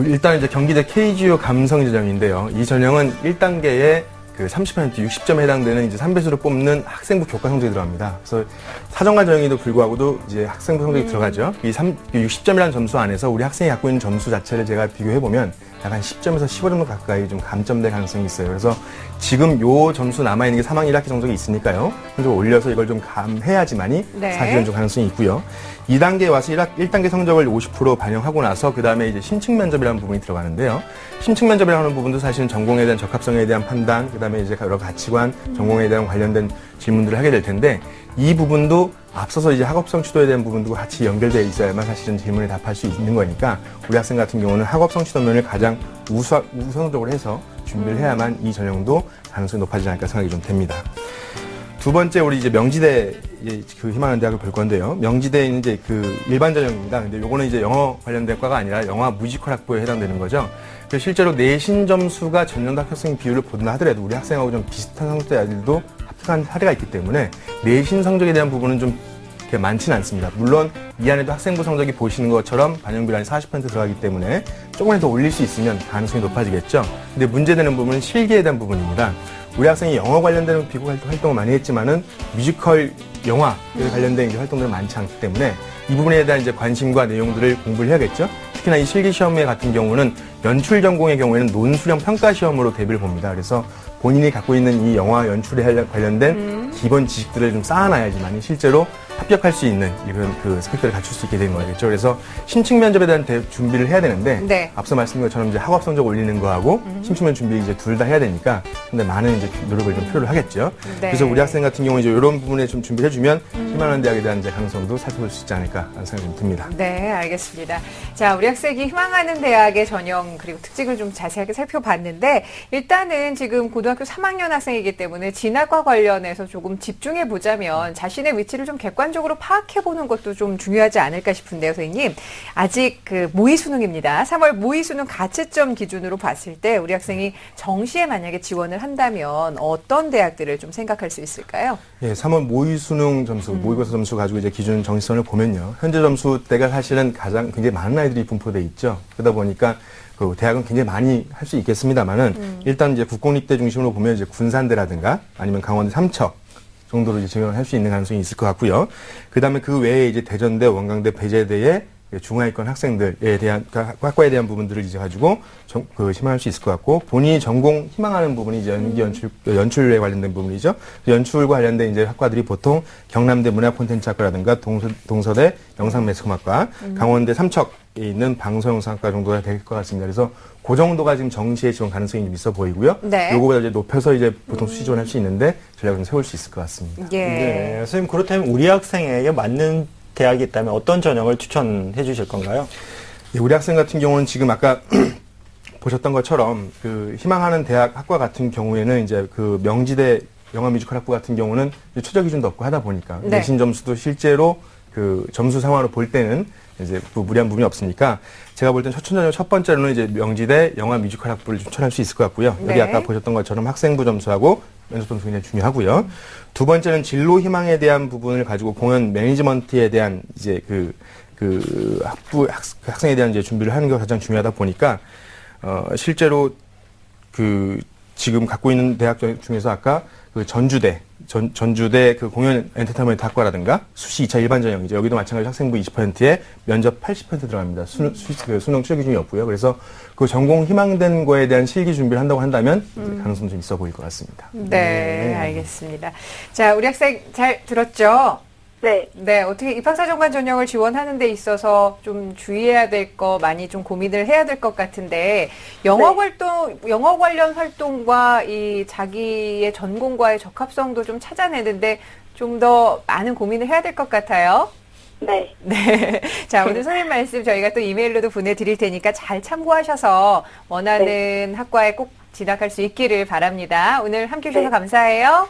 일단 이제 경기대 KGU 감성 전형인데요. 이 전형은 1단계에 그 30% 60점에 해당되는 이제 3배수로 뽑는 학생부 교과 성적이 들어갑니다. 그래서 사정관 전형에도 불구하고도 이제 학생부 성적이 들어가죠. 이 60점이라는 점수 안에서 우리 학생이 갖고 있는 점수 자체를 제가 비교해보면 약간 10점에서 15점 가까이 좀 감점될 가능성이 있어요. 그래서 지금 요 점수 남아있는 게 3학년 1학기 성적이 있으니까요. 좀 올려서 이걸 좀 감해야지만이 네. 사실은 좀 가능성이 있고요. 2단계에 와서 1단계 성적을 50% 반영하고 나서 그 다음에 이제 심층 면접이라는 부분이 들어가는데요. 심층 면접이라는 부분도 사실은 전공에 대한 적합성에 대한 판단, 그 다음에 이제 여러 가치관, 전공에 대한 관련된 질문들을 하게 될 텐데 이 부분도 앞서서 이제 학업성 취도에 대한 부분도 같이 연결되어 있어야만 사실은 질문에 답할 수 있는 거니까 우리 학생 같은 경우는 학업성 취도 면을 가장 우선적으로 해서 준비를 해야만 이 전형도 가능성이 높아지지 않을까 생각이 좀 됩니다. 두 번째, 우리 이제 명지대 그 희망하는 대학을 볼 건데요. 명지대는 이제 그 일반 전형입니다. 근데 요거는 이제 영어 관련된 과가 아니라 영화 뮤지컬 학부에 해당되는 거죠. 그래서 실제로 내신 점수가 전년도 합격생 비율을 보다 하더라도 우리 학생하고 좀 비슷한 성적대 아이들도 합격한 사례가 있기 때문에 내신 성적에 대한 부분은 좀 그렇게 많지는 않습니다. 물론 이 안에도 학생부 성적이 보시는 것처럼 반영 비율이 40% 들어가기 때문에 조금이라도 더 올릴 수 있으면 가능성이 높아지겠죠. 근데 문제되는 부분은 실기에 대한 부분입니다. 우리 학생이 영어 관련된 비교 활동을 많이 했지만은 뮤지컬 영화에 관련된 활동들이 많지 않기 때문에 이 부분에 대한 이제 관심과 내용들을 공부를 해야겠죠. 특히나 이 실기 시험에 같은 경우는 연출 전공의 경우에는 논술형 평가 시험으로 대비를 봅니다. 그래서 본인이 갖고 있는 이 영화 연출에 관련된 기본 지식들을 좀 쌓아놔야지만 실제로 합격할 수 있는 이런 그 스펙들을 갖출 수 있게 되는 거겠죠. 그래서 심층 면접에 대한 준비를 해야 되는데 네. 앞서 말씀드린 것처럼 이제 학업 성적 올리는 거하고 심층 면접 준비 이제 둘 다 해야 되니까 근데 많은 이제 노력을 좀 필요로 하겠죠. 네. 그래서 우리 학생 같은 경우 이제 이런 부분에 좀 준비를 해주면 희망하는 대학에 대한 이제 가능성도 살펴볼 수 있지 않을까라는 생각이 좀 듭니다. 네, 알겠습니다. 자, 우리 학생이 희망하는 대학의 전형 그리고 특징을 좀 자세하게 살펴봤는데 일단은 지금 고등학교 3학년 학생이기 때문에 진학과 관련해서 조금 집중해 보자면 자신의 위치를 좀 객관적으로 객관적으로 파악해보는 것도 좀 중요하지 않을까 싶은데요, 선생님. 아직 그 모의 수능입니다. 3월 모의 수능 가채점 기준으로 봤을 때 우리 학생이 정시에 만약에 지원을 한다면 어떤 대학들을 좀 생각할 수 있을까요? 예, 3월 모의 수능 점수, 모의고사 점수 가지고 이제 기준 정시선을 보면요. 현재 점수대가 사실은 가장 굉장히 많은 아이들이 분포돼 있죠. 그러다 보니까 그 대학은 굉장히 많이 할 수 있겠습니다만은 일단 이제 국공립대 중심으로 보면 이제 군산대라든가 아니면 강원대 삼척 정도로 이제 지원을 할 수 있는 가능성이 있을 것 같고요. 그 다음에 그 외에 이제 대전대, 원광대, 배재대의 중하위권 학생들에 대한, 학과에 대한 부분들을 이제 가지고 희망할 수 있을 것 같고, 본인이 전공 희망하는 부분이 이제 연기 연출에 관련된 부분이죠. 연출과 관련된 이제 학과들이 보통 경남대 문화콘텐츠학과라든가 동서대 영상매스컴학과, 강원대 삼척에 있는 방송영상학과 정도가 될 것 같습니다. 그래서 그 정도가 지금 정시에 지원 가능성이 좀 있어 보이고요. 네. 요거보다 이제 높여서 이제 보통 수시 지원할 수 있는데 전략을 좀 세울 수 있을 것 같습니다. 예. 네, 선생님 그렇다면 우리 학생에게 맞는 대학이 있다면 어떤 전형을 추천해 주실 건가요? 예, 우리 학생 같은 경우는 지금 아까 보셨던 것처럼 그 희망하는 대학 학과 같은 경우에는 이제 그 명지대 영화뮤지컬 학부 같은 경우는 최저 기준도 없고 하다 보니까 네. 내신 점수도 실제로 그 점수 상황으로 볼 때는 이제 무리한 부분이 없으니까 제가 볼 때는 첫 번째로는 이제 명지대 영화뮤지컬 학부를 추천할 수 있을 것 같고요. 여기 네. 아까 보셨던 것처럼 학생부 점수하고 면접 점수 굉장히 중요하고요. 두 번째는 진로 희망에 대한 부분을 가지고 공연 매니지먼트에 대한 이제 학생에 대한 이제 준비를 하는 게 가장 중요하다 보니까 실제로 지금 갖고 있는 대학 중에서 아까 그 전주대 그 공연 엔터테인먼트 학과라든가 수시 2차 일반 전형 이제 여기도 마찬가지로 학생부 20%에 면접 80% 들어갑니다. 수능 취업 기준이 없고요. 그래서 그 전공 희망된 거에 대한 실기 준비를 한다고 한다면 가능성이 좀 있어 보일 것 같습니다. 네, 알겠습니다. 자, 우리 학생 잘 들었죠? 네. 네, 어떻게 입학사정관 전형을 지원하는 데 있어서 좀 주의해야 될 거 많이 좀 고민을 해야 될 것 같은데, 영어 관련 활동과 이 자기의 전공과의 적합성도 좀 찾아내는데 좀 더 많은 고민을 해야 될 것 같아요. 네. 네. 자, 오늘 선생님 말씀 저희가 또 이메일로도 보내드릴 테니까 잘 참고하셔서 원하는 학과에 꼭 진학할 수 있기를 바랍니다. 오늘 함께 해주셔서 감사해요.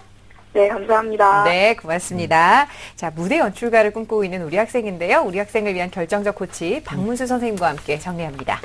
네, 감사합니다. 네, 고맙습니다. 자, 무대 연출가를 꿈꾸고 있는 우리 학생인데요. 우리 학생을 위한 결정적 코치 박문수 선생님과 함께 정리합니다.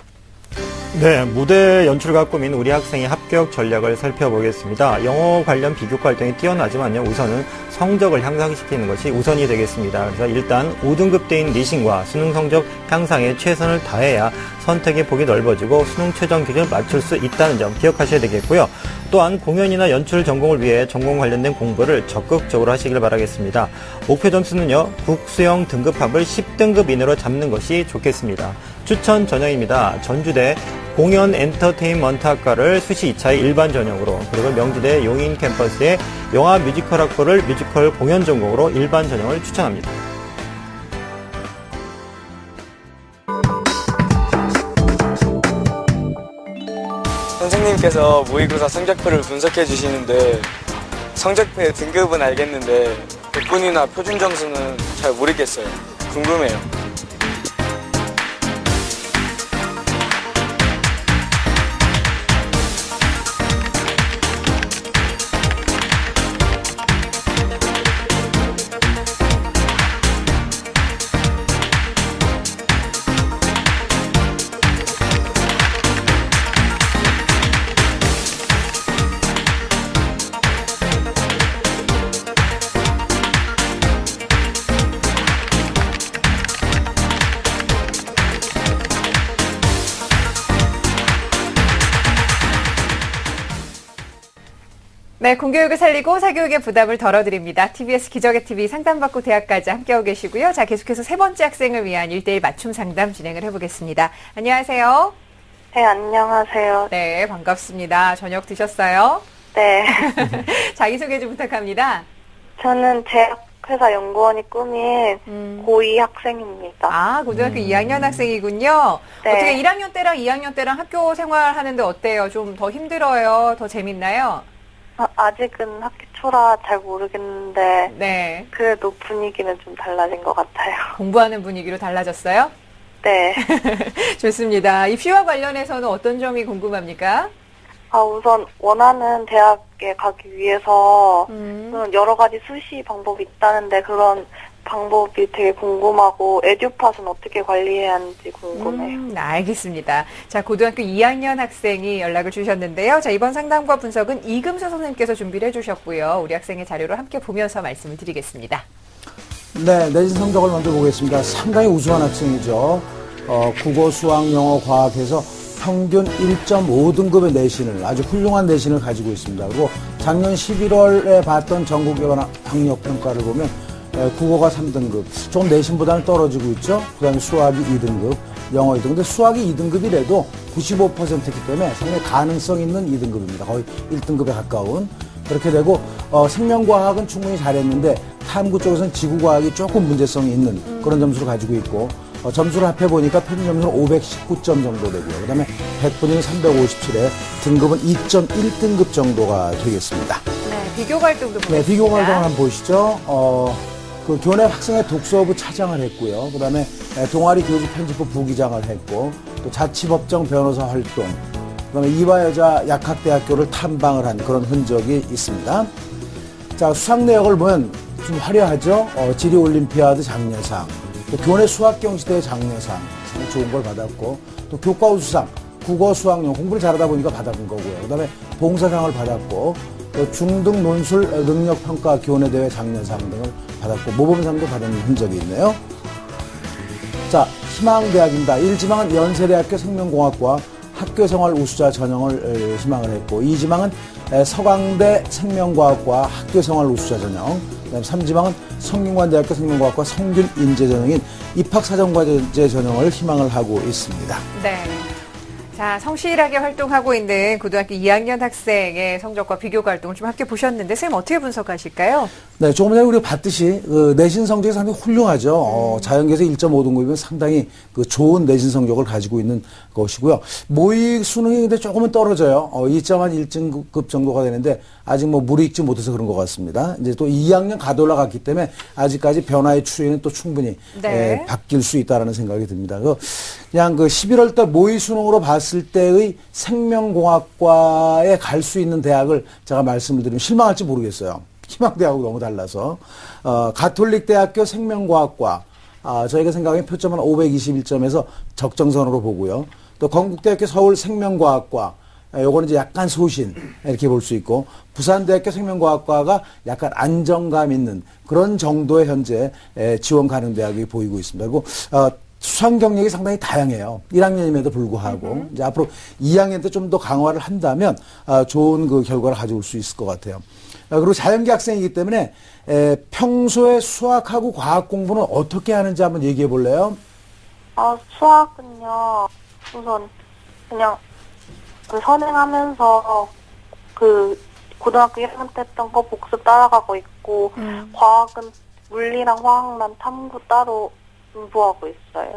네, 무대 연출가 꿈인 우리 학생의 합격 전략을 살펴보겠습니다. 영어 관련 비교과 활동이 뛰어나지만요. 우선은 성적을 향상시키는 것이 우선이 되겠습니다. 그래서 일단 5등급대인 리싱과 수능 성적 향상에 최선을 다해야 선택의 폭이 넓어지고 수능 최종 기준을 맞출 수 있다는 점 기억하셔야 되겠고요. 또한 공연이나 연출 전공을 위해 전공 관련된 공부를 적극적으로 하시길 바라겠습니다. 목표 점수는요, 국수형 등급합을 10등급 이내로 잡는 것이 좋겠습니다. 추천 전형입니다. 전주대 공연 엔터테인먼트 학과를 수시 2차의 일반 전형으로, 그리고 명지대 용인 캠퍼스의 영화 뮤지컬 학부를 뮤지컬 공연 전공으로 일반 전형을 추천합니다. 선생님께서 모의고사 성적표를 분석해 주시는데 성적표의 등급은 알겠는데 백분위나 표준 점수는 잘 모르겠어요. 궁금해요. 네, 공교육을 살리고 사교육의 부담을 덜어드립니다. TBS 기적의 TV 상담받고 대학까지 함께하고 계시고요. 자, 계속해서 세 번째 학생을 위한 1대1 맞춤 상담 진행을 해보겠습니다. 안녕하세요. 네, 안녕하세요. 네, 반갑습니다. 저녁 드셨어요? 네. 자기소개 좀 부탁합니다. 저는 제약회사 연구원이 꿈인 고2 학생입니다. 아, 고등학교 2학년 학생이군요. 네. 어떻게 1학년 때랑 2학년 때랑 학교 생활하는데 어때요? 좀 더 힘들어요? 더 재밌나요? 아직은 학기 초라 잘 모르겠는데 네. 그래도 분위기는 좀 달라진 것 같아요. 공부하는 분위기로 달라졌어요? 네. 좋습니다. 입시와 관련해서는 어떤 점이 궁금합니까? 우선 원하는 대학에 가기 위해서 여러 가지 수시 방법이 있다는데 그런 방법이 되게 궁금하고 에듀팟은 어떻게 관리해야 하는지 궁금해요. 알겠습니다. 자, 고등학교 2학년 학생이 연락을 주셨는데요. 자, 이번 상담과 분석은 이금수 선생님께서 준비를 해주셨고요. 우리 학생의 자료를 함께 보면서 말씀을 드리겠습니다. 네, 내신 성적을 먼저 보겠습니다. 상당히 우수한 학생이죠. 국어, 수학, 영어, 과학에서 평균 1.5등급의 내신을, 아주 훌륭한 내신을 가지고 있습니다. 그리고 작년 11월에 봤던 전국의 학력평가를 보면 국어가 3등급, 조금 내신보다는 떨어지고 있죠. 그 다음에 수학이 2등급, 영어 2등급. 근데 수학이 2등급이라도 95%이기 때문에 상당히 가능성 있는 2등급입니다. 거의 1등급에 가까운. 그렇게 되고 생명과학은 충분히 잘했는데 탐구 쪽에서는 지구과학이 조금 문제성이 있는 그런 점수를 가지고 있고, 점수를 합해보니까 평균 점수는 519점 정도 되고요. 그 다음에 100분위는 357에 등급은 2.1등급 정도가 되겠습니다. 네, 비교 활동도 보겠습니다. 네, 비교 활동을 한번 보시죠. 그 교내 학생회 독서부 차장을 했고요. 그 다음에 동아리 교주 편집부 부기장을 했고, 또 자치법정 변호사 활동, 그 다음에 이화여자 약학대학교를 탐방을 한 그런 흔적이 있습니다. 자, 수상 내역을 보면 좀 화려하죠. 지리올림피아드 장려상, 또 교내 수학경시대회 장려상, 참 좋은 걸 받았고, 또 교과우수상, 국어, 수학, 영어 공부를 잘하다 보니까 받은 거고요. 그 다음에 봉사상을 받았고, 또 중등 논술 능력평가 교내대회 장려상 등을 받았고, 모범상도 받은 흔적이 있네요. 자, 희망대학입니다. 1지망은 연세대학교 생명공학과 학교생활 우수자 전형을 희망을 했고, 2지망은 서강대 생명과학과 학교생활 우수자 전형, 그다음 3지망은 성균관대학교 생명과학과 성균 인재 전형인 입학사정과제 전형을 희망을 하고 있습니다. 네. 자, 성실하게 활동하고 있는 고등학교 2학년 학생의 성적과 비교과 활동을 좀 함께 보셨는데, 선생님 어떻게 분석하실까요? 네, 조금 전에 우리가 봤듯이 내신 성적이 상당히 훌륭하죠. 자연계에서 1.5등급이면 상당히 좋은 내신 성적을 가지고 있는 것이고요. 모의 수능이 근데 조금은 떨어져요. 2.1 1등급 정도가 되는데 아직 물이 익지 못해서 그런 것 같습니다. 이제 또 2학년 가도 올라갔기 때문에 아직까지 변화의 추이는 또 충분히 네. 바뀔 수 있다라는 생각이 듭니다. 그냥 11월 달 모의 수능으로 봤을 때의 생명공학과에 갈 수 있는 대학을 제가 말씀을 드리면 실망할지 모르겠어요. 희망대하고 너무 달라서. 가톨릭대학교 생명과학과, 저희가 생각하기엔 표점은 521점에서 적정선으로 보고요. 또 건국대학교 서울 생명과학과, 요거는 이제 약간 소신, 이렇게 볼 수 있고, 부산대학교 생명과학과가 약간 안정감 있는 그런 정도의 현재 지원 가능 대학이 보이고 있습니다. 그리고, 수상 경력이 상당히 다양해요. 1학년임에도 불구하고. 이제 앞으로 2학년 때 좀 더 강화를 한다면, 좋은 결과를 가져올 수 있을 것 같아요. 그리고 자연계 학생이기 때문에 평소에 수학하고 과학 공부는 어떻게 하는지 한번 얘기해 볼래요? 수학은요, 우선 그냥 선행하면서 고등학교 1학년 때 했던 거 복습 따라가고 있고, 과학은 물리랑 화학만 탐구 따로 공부하고 있어요.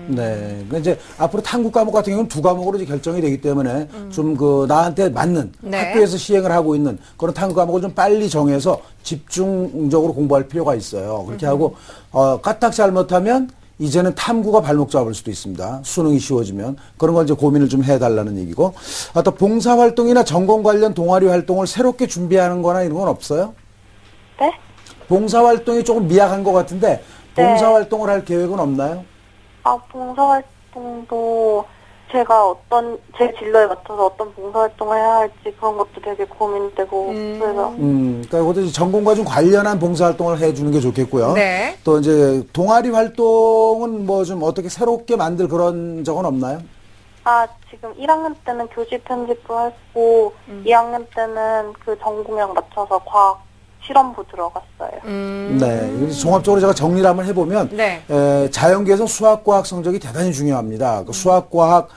네. 그러니까 이제 앞으로 탐구 과목 같은 경우는 2과목으로 이제 결정이 되기 때문에 좀 나한테 맞는 네. 학교에서 시행을 하고 있는 그런 탐구 과목을 좀 빨리 정해서 집중적으로 공부할 필요가 있어요. 그렇게 하고, 까딱 잘못하면 이제는 탐구가 발목 잡을 수도 있습니다. 수능이 쉬워지면. 그런 걸 이제 고민을 좀 해달라는 얘기고. 또 봉사활동이나 전공 관련 동아리 활동을 새롭게 준비하는 거나 이런 건 없어요? 네? 봉사활동이 조금 미약한 것 같은데, 봉사활동을 할 계획은 없나요? 봉사활동도 제가 제 진로에 맞춰서 어떤 봉사활동을 해야 할지 그런 것도 되게 고민되고, 그래서. 그러니까 이것도 전공과 좀 관련한 봉사활동을 해주는 게 좋겠고요. 네. 또 이제 동아리 활동은 좀 어떻게 새롭게 만들 그런 적은 없나요? 지금 1학년 때는 교지 편집도 했고, 2학년 때는 전공이랑 맞춰서 과학 실험부 들어갔어요. 네. 종합적으로 제가 정리를 한번 해보면, 네. 자연계에서 수학과학 성적이 대단히 중요합니다. 수학과학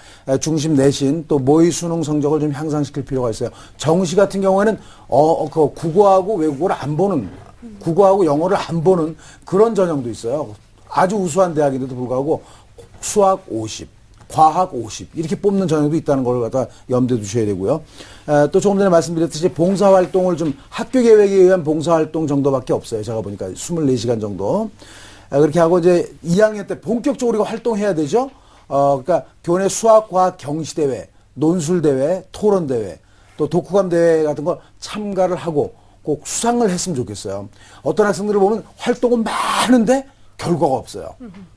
중심 내신, 또 모의 수능 성적을 좀 향상시킬 필요가 있어요. 정시 같은 경우에는, 국어하고 외국어를 안 보는, 국어하고 영어를 안 보는 그런 전형도 있어요. 아주 우수한 대학인데도 불구하고 수학 50. 과학 50 이렇게 뽑는 전형도 있다는 걸 갖다 염두에 두셔야 되고요. 또 조금 전에 말씀드렸듯이 봉사활동을 좀 학교 계획에 의한 봉사활동 정도밖에 없어요. 제가 보니까 24시간 정도. 그렇게 하고 이제 2학년 때 본격적으로 활동해야 되죠. 그러니까 교내 수학, 과학 경시대회, 논술대회, 토론대회, 또 독후감대회 같은 거 참가를 하고 꼭 수상을 했으면 좋겠어요. 어떤 학생들을 보면 활동은 많은데 결과가 없어요.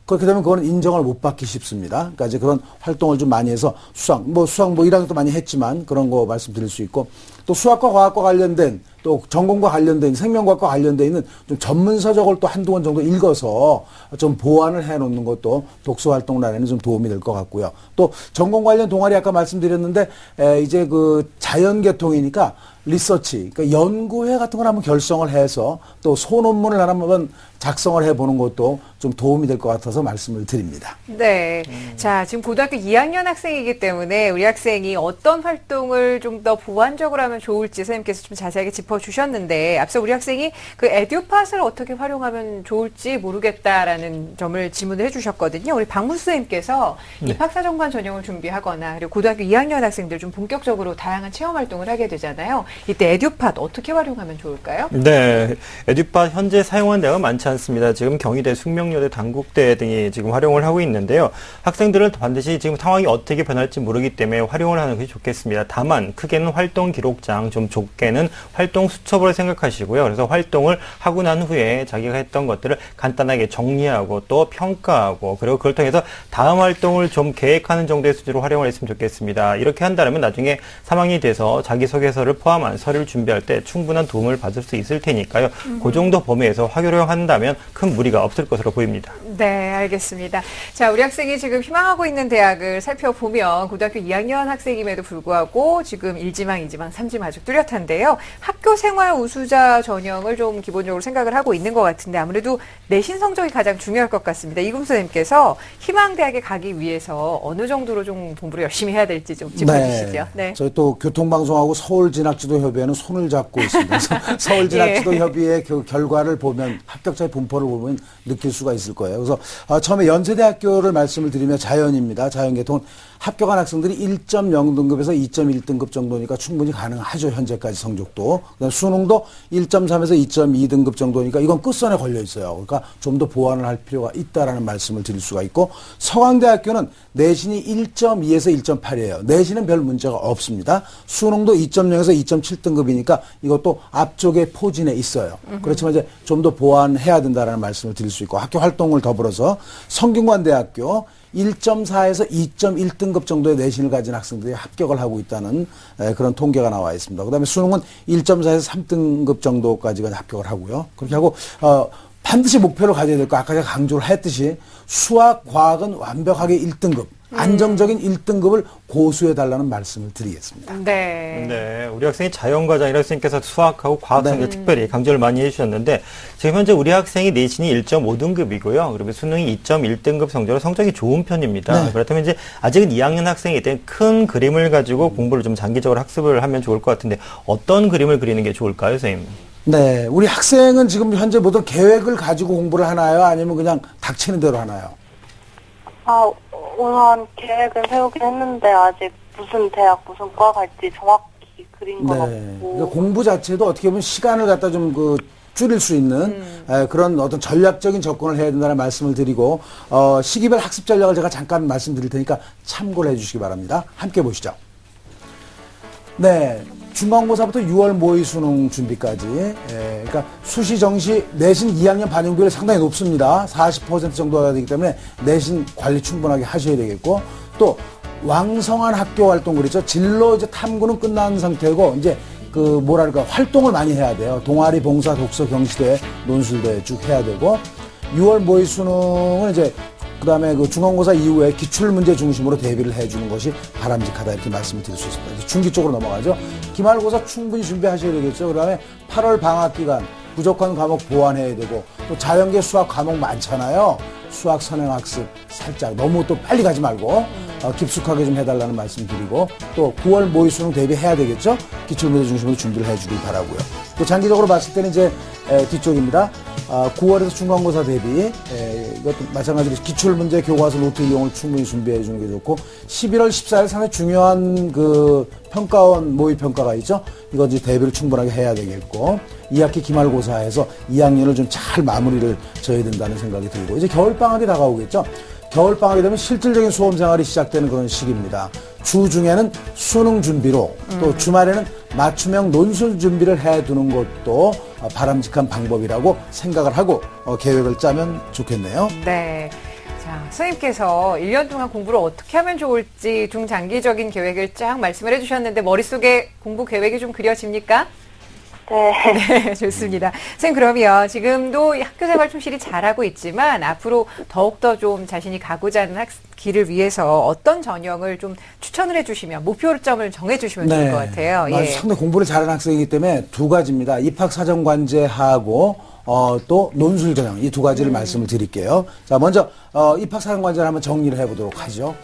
그렇게 되면 그거는 인정을 못 받기 쉽습니다. 그러니까 이제 그런 활동을 좀 많이 해서 수상 뭐 1학년도 많이 했지만 그런 거 말씀드릴 수 있고, 또 수학과 과학과 관련된, 또 전공과 관련된, 생명과학과 관련된 있는 좀 전문 서적을 또 한두 권 정도 읽어서 좀 보완을 해 놓는 것도 독서 활동란에는 좀 도움이 될 것 같고요. 또 전공 관련 동아리 아까 말씀드렸는데, 이제 그 자연계통이니까 리서치, 그러니까 연구회 같은 걸 한번 결성을 해서 또 소논문을 한번 작성을 해보는 것도 좀 도움이 될 것 같아서 말씀을 드립니다. 네. 자, 지금 고등학교 2학년 학생이기 때문에 우리 학생이 어떤 활동을 좀 더 보완적으로 하면 좋을지 선생님께서 좀 자세하게 짚어주셨는데, 앞서 우리 학생이 그 에듀팟을 어떻게 활용하면 좋을지 모르겠다라는 점을 질문을 해주셨거든요. 우리 박문수 선생님께서 네. 입학사정관 전형을 준비하거나 그리고 고등학교 2학년 학생들 좀 본격적으로 다양한 체험 활동을 하게 되잖아요. 이때 에듀팟 어떻게 활용하면 좋을까요? 네, 에듀팟 현재 사용한 데가 많지 않습니다. 지금 경희대, 숙명여대, 단국대 등이 지금 활용을 하고 있는데요. 학생들은 반드시 지금 상황이 어떻게 변할지 모르기 때문에 활용을 하는 것이 좋겠습니다. 다만 크게는 활동 기록장, 좀 좁게는 활동 수첩으로 생각하시고요. 그래서 활동을 하고 난 후에 자기가 했던 것들을 간단하게 정리하고 또 평가하고, 그리고 그걸 통해서 다음 활동을 좀 계획하는 정도의 수준으로 활용을 했으면 좋겠습니다. 이렇게 한다면 나중에 3학년이 돼서 자기소개서를 포함한 서류를 준비할 때 충분한 도움을 받을 수 있을 테니까요. 그 정도 범위에서 활용한다면 큰 무리가 없을 것으로 보입니다. 네, 알겠습니다. 자, 우리 학생이 지금 희망하고 있는 대학을 살펴보면 고등학교 2학년 학생임에도 불구하고 지금 1지망, 2지망, 3지망 아주 뚜렷한데요. 학교 생활 우수자 전형을 좀 기본적으로 생각을 하고 있는 것 같은데 아무래도 내신 성적이 가장 중요할 것 같습니다. 이금 선생님께서 희망대학에 가기 위해서 어느 정도로 좀 공부를 열심히 해야 될지 좀 짚어주시죠. 네. 저희 또 교통방송하고 서울진학지도협의회는 손을 잡고 있습니다. 서울진학지도협의회 그 결과를 보면, 합격자의 분포를 보면 느낄 수가 있을 거예요. 그래서 처음에 연세대학교를 말씀을 드리면 자연입니다. 자연계통은 합격한 학생들이 1.0등급에서 2.1등급 정도니까 충분히 가능하죠. 현재까지 성적도. 그다음에 수능도 1.3에서 2.2등급 정도니까 이건 끝선에 걸려 있어요. 그러니까 좀 더 보완을 할 필요가 있다라는 말씀을 드릴 수가 있고, 서강대학교는 내신이 1.2에서 1.8이에요. 내신은 별 문제가 없습니다. 수능도 2.0에서 2.7등급이니까 이것도 앞쪽에 포진해 있어요. 그렇지만 이제 좀 더 보완해야 된다라는 말씀을 드릴 수 있고, 학교 활동을 더불어서 성균관대학교 1.4에서 2.1등급 정도의 내신을 가진 학생들이 합격을 하고 있다는 그런 통계가 나와 있습니다. 그다음에 수능은 1.4에서 3등급 정도까지가 합격을 하고요. 그렇게 하고 반드시 목표를 가져야 될 거, 아까 제가 강조를 했듯이 수학, 과학은 완벽하게 1등급, 안정적인 1등급을 고수해달라는 말씀을 드리겠습니다. 네. 네, 우리 학생이 자연과장이라 선생님께서 수학하고 과학 성적 특별히 강조를 많이 해주셨는데, 지금 현재 우리 학생이 내신이 1.5등급이고요. 그리고 수능이 2.1등급 성적으로 성적이 좋은 편입니다. 네. 그렇다면 이제 아직은 2학년 학생이기 때문에 큰 그림을 가지고 공부를 좀 장기적으로 학습을 하면 좋을 것 같은데, 어떤 그림을 그리는 게 좋을까요, 선생님? 네, 우리 학생은 지금 현재 모든 계획을 가지고 공부를 하나요? 아니면 그냥 닥치는 대로 하나요? 우선 계획은 세우긴 했는데 아직 무슨 대학, 무슨 과 갈지 정확히 그린 건 없고. 그러니까 공부 자체도 어떻게 보면 시간을 갖다 좀 줄일 수 있는 그런 어떤 전략적인 접근을 해야 된다는 말씀을 드리고, 시기별 학습 전략을 제가 잠깐 말씀드릴 테니까 참고를 해주시기 바랍니다. 함께 보시죠. 네. 중간고사부터 6월 모의 수능 준비까지, 그러니까 수시, 정시, 내신 2학년 반영 비율이 상당히 높습니다. 40% 정도가 되기 때문에 내신 관리 충분하게 하셔야 되겠고, 또 왕성한 학교 활동, 그렇죠. 진로 이제 탐구는 끝난 상태고 이제 활동을 많이 해야 돼요. 동아리, 봉사, 독서, 경시대, 논술대 쭉 해야 되고, 6월 모의 수능은 이제 그다음에 중간고사 이후에 기출문제 중심으로 대비를 해주는 것이 바람직하다, 이렇게 말씀을 드릴 수 있습니다. 중기 쪽으로 넘어가죠. 기말고사 충분히 준비하셔야 되겠죠. 그다음에 8월 방학 기간 부족한 과목 보완해야 되고, 또 자연계 수학 과목 많잖아요. 수학 선행학습 살짝 너무 또 빨리 가지 말고 깊숙하게 좀 해달라는 말씀 드리고, 또 9월 모의 수능 대비해야 되겠죠. 기출문제 중심으로 준비를 해주길 바라고요. 또 장기적으로 봤을 때는 이제 뒤쪽입니다. 9월에서 중간고사 대비, 이것도 마찬가지로 기출문제 교과서 노트 이용을 충분히 준비해 주는 게 좋고, 11월 14일 상당히 중요한 평가원 모의 평가가 있죠. 이거 이제 대비를 충분하게 해야 되겠고, 2학기 기말고사에서 2학년을 좀 잘 마무리를 져야 된다는 생각이 들고, 이제 겨울방학이 다가오겠죠. 겨울방학이 되면 실질적인 수험생활이 시작되는 그런 시기입니다. 주중에는 수능 준비로 또 주말에는 맞춤형 논술 준비를 해두는 것도 바람직한 방법이라고 생각을 하고 계획을 짜면 좋겠네요. 네. 자, 선생님께서 1년 동안 공부를 어떻게 하면 좋을지 중장기적인 계획을 쫙 말씀을 해주셨는데 머릿속에 공부 계획이 좀 그려집니까? 네, 좋습니다. 선생님, 그러면 지금도 학교 생활 충실히 잘하고 있지만 앞으로 더욱더 좀 자신이 가고자 하는 길을 위해서 어떤 전형을 좀 추천을 해주시면 목표점을 정해주시면 좋을 것 같아요. 예. 상당히 공부를 잘하는 학생이기 때문에 두 가지입니다. 입학사정관제하고 또 논술 전형 이 두 가지를 말씀을 드릴게요. 자, 먼저 입학사정관제를 한번 정리를 해보도록 하죠.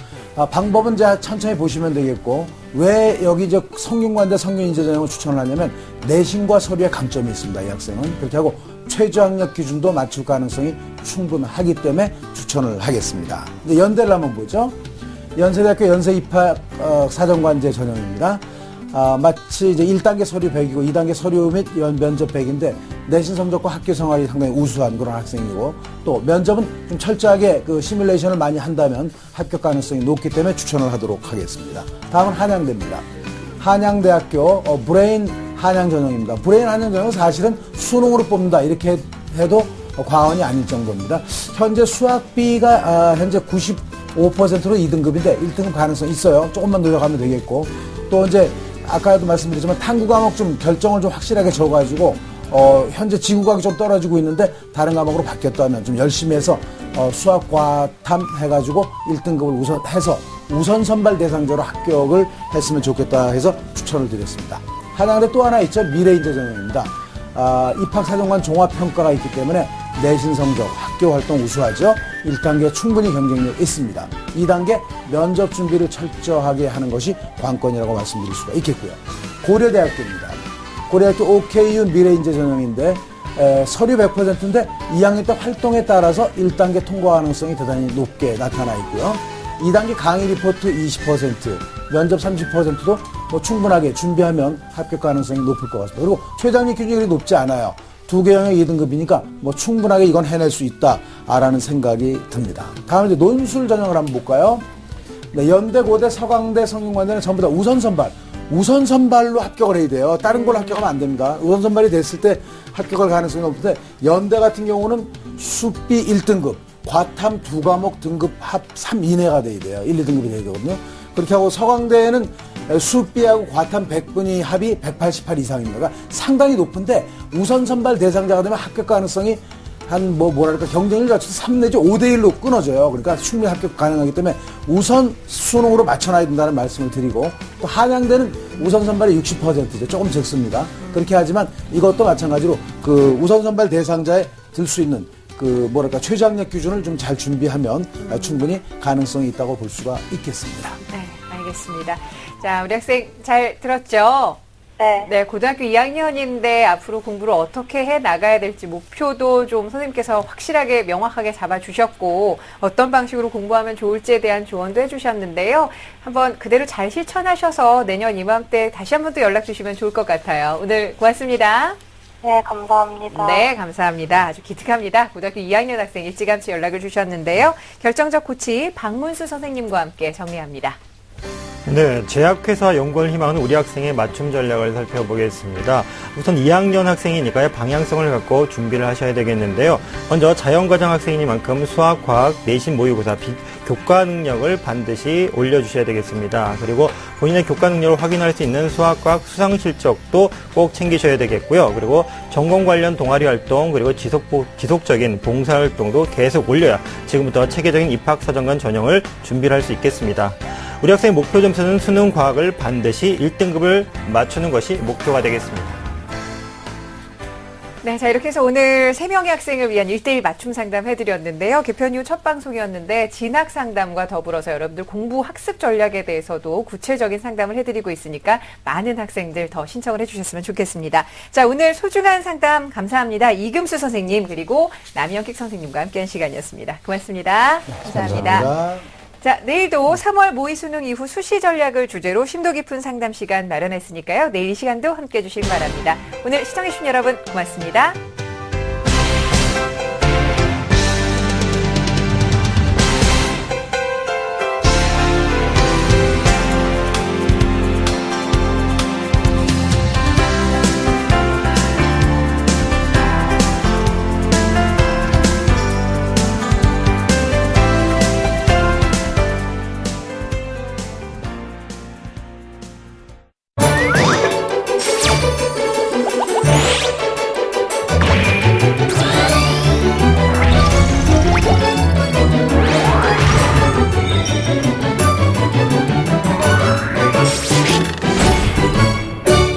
방법은 이제 천천히 보시면 되겠고 왜 여기 이제 성균관대 성균인재 전형을 추천을 하냐면 내신과 서류의 강점이 있습니다. 이 학생은 그렇게 하고 최저학력 기준도 맞출 가능성이 충분하기 때문에 추천을 하겠습니다. 이제 연대를 한번 보죠. 연세대학교 연세 입학 사정관제 전형입니다. 마치 이제 1단계 서류 100이고 2단계 서류 및 면접 100인데 내신 성적과 학교 생활이 상당히 우수한 그런 학생이고 또 면접은 좀 철저하게 그 시뮬레이션을 많이 한다면 합격 가능성이 높기 때문에 추천을 하도록 하겠습니다. 다음은 한양대입니다. 한양대학교 브레인 한양 전형입니다. 브레인 한양 전형은 사실은 수능으로 뽑는다 이렇게 해도 과언이 아닐 정도입니다. 현재 수학비가 현재 95%로 2등급인데 1등급 가능성 있어요. 조금만 노력하면 되겠고 또 이제 아까도 말씀드렸지만 탐구 과목 좀 결정을 좀 확실하게 줘가지고 현재 지구과학이 좀 떨어지고 있는데 다른 과목으로 바뀌었다면 좀 열심히 해서 수학 과탐 해가지고 1등급을 우선 선발 대상자로 합격을 했으면 좋겠다 해서 추천을 드렸습니다. 한양대 또 하나 있죠. 미래인재 전형입니다. 입학사정관 종합평가가 있기 때문에 내신 성적, 학교 활동 우수하죠. 1단계 충분히 경쟁력 있습니다. 2단계 면접 준비를 철저하게 하는 것이 관건이라고 말씀드릴 수가 있겠고요. 고려대학교입니다. 고려대학교 OKU 미래인재 전형인데 서류 100%인데 2학년 때 활동에 따라서 1단계 통과 가능성이 대단히 높게 나타나 있고요. 2단계 강의 리포트 20%, 면접 30%도 뭐 충분하게 준비하면 합격 가능성이 높을 것 같습니다. 그리고 최저학력 기준이 높지 않아요. 2개 영역 2등급이니까 뭐 충분하게 이건 해낼 수 있다라는 생각이 듭니다. 다음 이제 논술 전형을 한번 볼까요? 네, 연대, 고대, 서강대, 성균관대는 전부 다 우선 선발로 합격을 해야 돼요. 다른 걸로 합격하면 안 됩니다. 우선 선발이 됐을 때 합격할 가능성이 높은데 연대 같은 경우는 수비 1등급, 과탐 2과목 등급 합 3 이내가 돼야 돼요. 1, 2등급이 돼야 되거든요. 그렇게 하고 서강대는 수비하고 과탐 100분위 합이 188 이상입니다. 그러니까 상당히 높은데 우선 선발 대상자가 되면 합격 가능성이 한 경쟁률 자체도 3 내지 5대1로 끊어져요. 그러니까 충분히 합격 가능하기 때문에 우선 수능으로 맞춰놔야 된다는 말씀을 드리고 또 한양대는 우선 선발이 60%죠. 조금 적습니다. 그렇게 하지만 이것도 마찬가지로 그 우선 선발 대상자에 들 수 있는 최저학력 기준을 좀 잘 준비하면 충분히 가능성이 있다고 볼 수가 있겠습니다. 네, 알겠습니다. 자, 우리 학생 잘 들었죠? 네. 네, 고등학교 2학년인데 앞으로 공부를 어떻게 해 나가야 될지 목표도 좀 선생님께서 확실하게 명확하게 잡아주셨고 어떤 방식으로 공부하면 좋을지에 대한 조언도 해주셨는데요. 한번 그대로 잘 실천하셔서 내년 이맘때 다시 한번 또 연락 주시면 좋을 것 같아요. 오늘 고맙습니다. 네, 감사합니다. 네, 감사합니다. 아주 기특합니다. 고등학교 2학년 학생 일찌감치 연락을 주셨는데요. 결정적 코치 박문수 선생님과 함께 정리합니다. 네, 제약회사 연구원 희망은 우리 학생의 맞춤 전략을 살펴보겠습니다. 우선 2학년 학생이니까요, 방향성을 갖고 준비를 하셔야 되겠는데요. 먼저 자연과정 학생이니만큼 수학, 과학, 내신 모의고사, 교과 능력을 반드시 올려주셔야 되겠습니다. 그리고 본인의 교과 능력을 확인할 수 있는 수학, 과학, 수상 실적도 꼭 챙기셔야 되겠고요. 그리고 전공 관련 동아리 활동, 그리고 지속적인 봉사활동도 계속 올려야 지금부터 체계적인 입학사정관 전형을 준비를 할 수 있겠습니다. 우리 학생의 목표 점수는 수능 과학을 반드시 1등급을 맞추는 것이 목표가 되겠습니다. 네, 자 이렇게 해서 오늘 3명의 학생을 위한 1대1 맞춤 상담 해드렸는데요. 개편 이후 첫 방송이었는데 진학 상담과 더불어서 여러분들 공부 학습 전략에 대해서도 구체적인 상담을 해드리고 있으니까 많은 학생들 더 신청을 해주셨으면 좋겠습니다. 자, 오늘 소중한 상담 감사합니다. 이금수 선생님 그리고 남영킥 선생님과 함께한 시간이었습니다. 고맙습니다. 감사합니다. 감사합니다. 자, 내일도 3월 모의 수능 이후 수시 전략을 주제로 심도 깊은 상담 시간 마련했으니까요. 내일 이 시간도 함께해 주시기 바랍니다. 오늘 시청해주신 여러분 고맙습니다.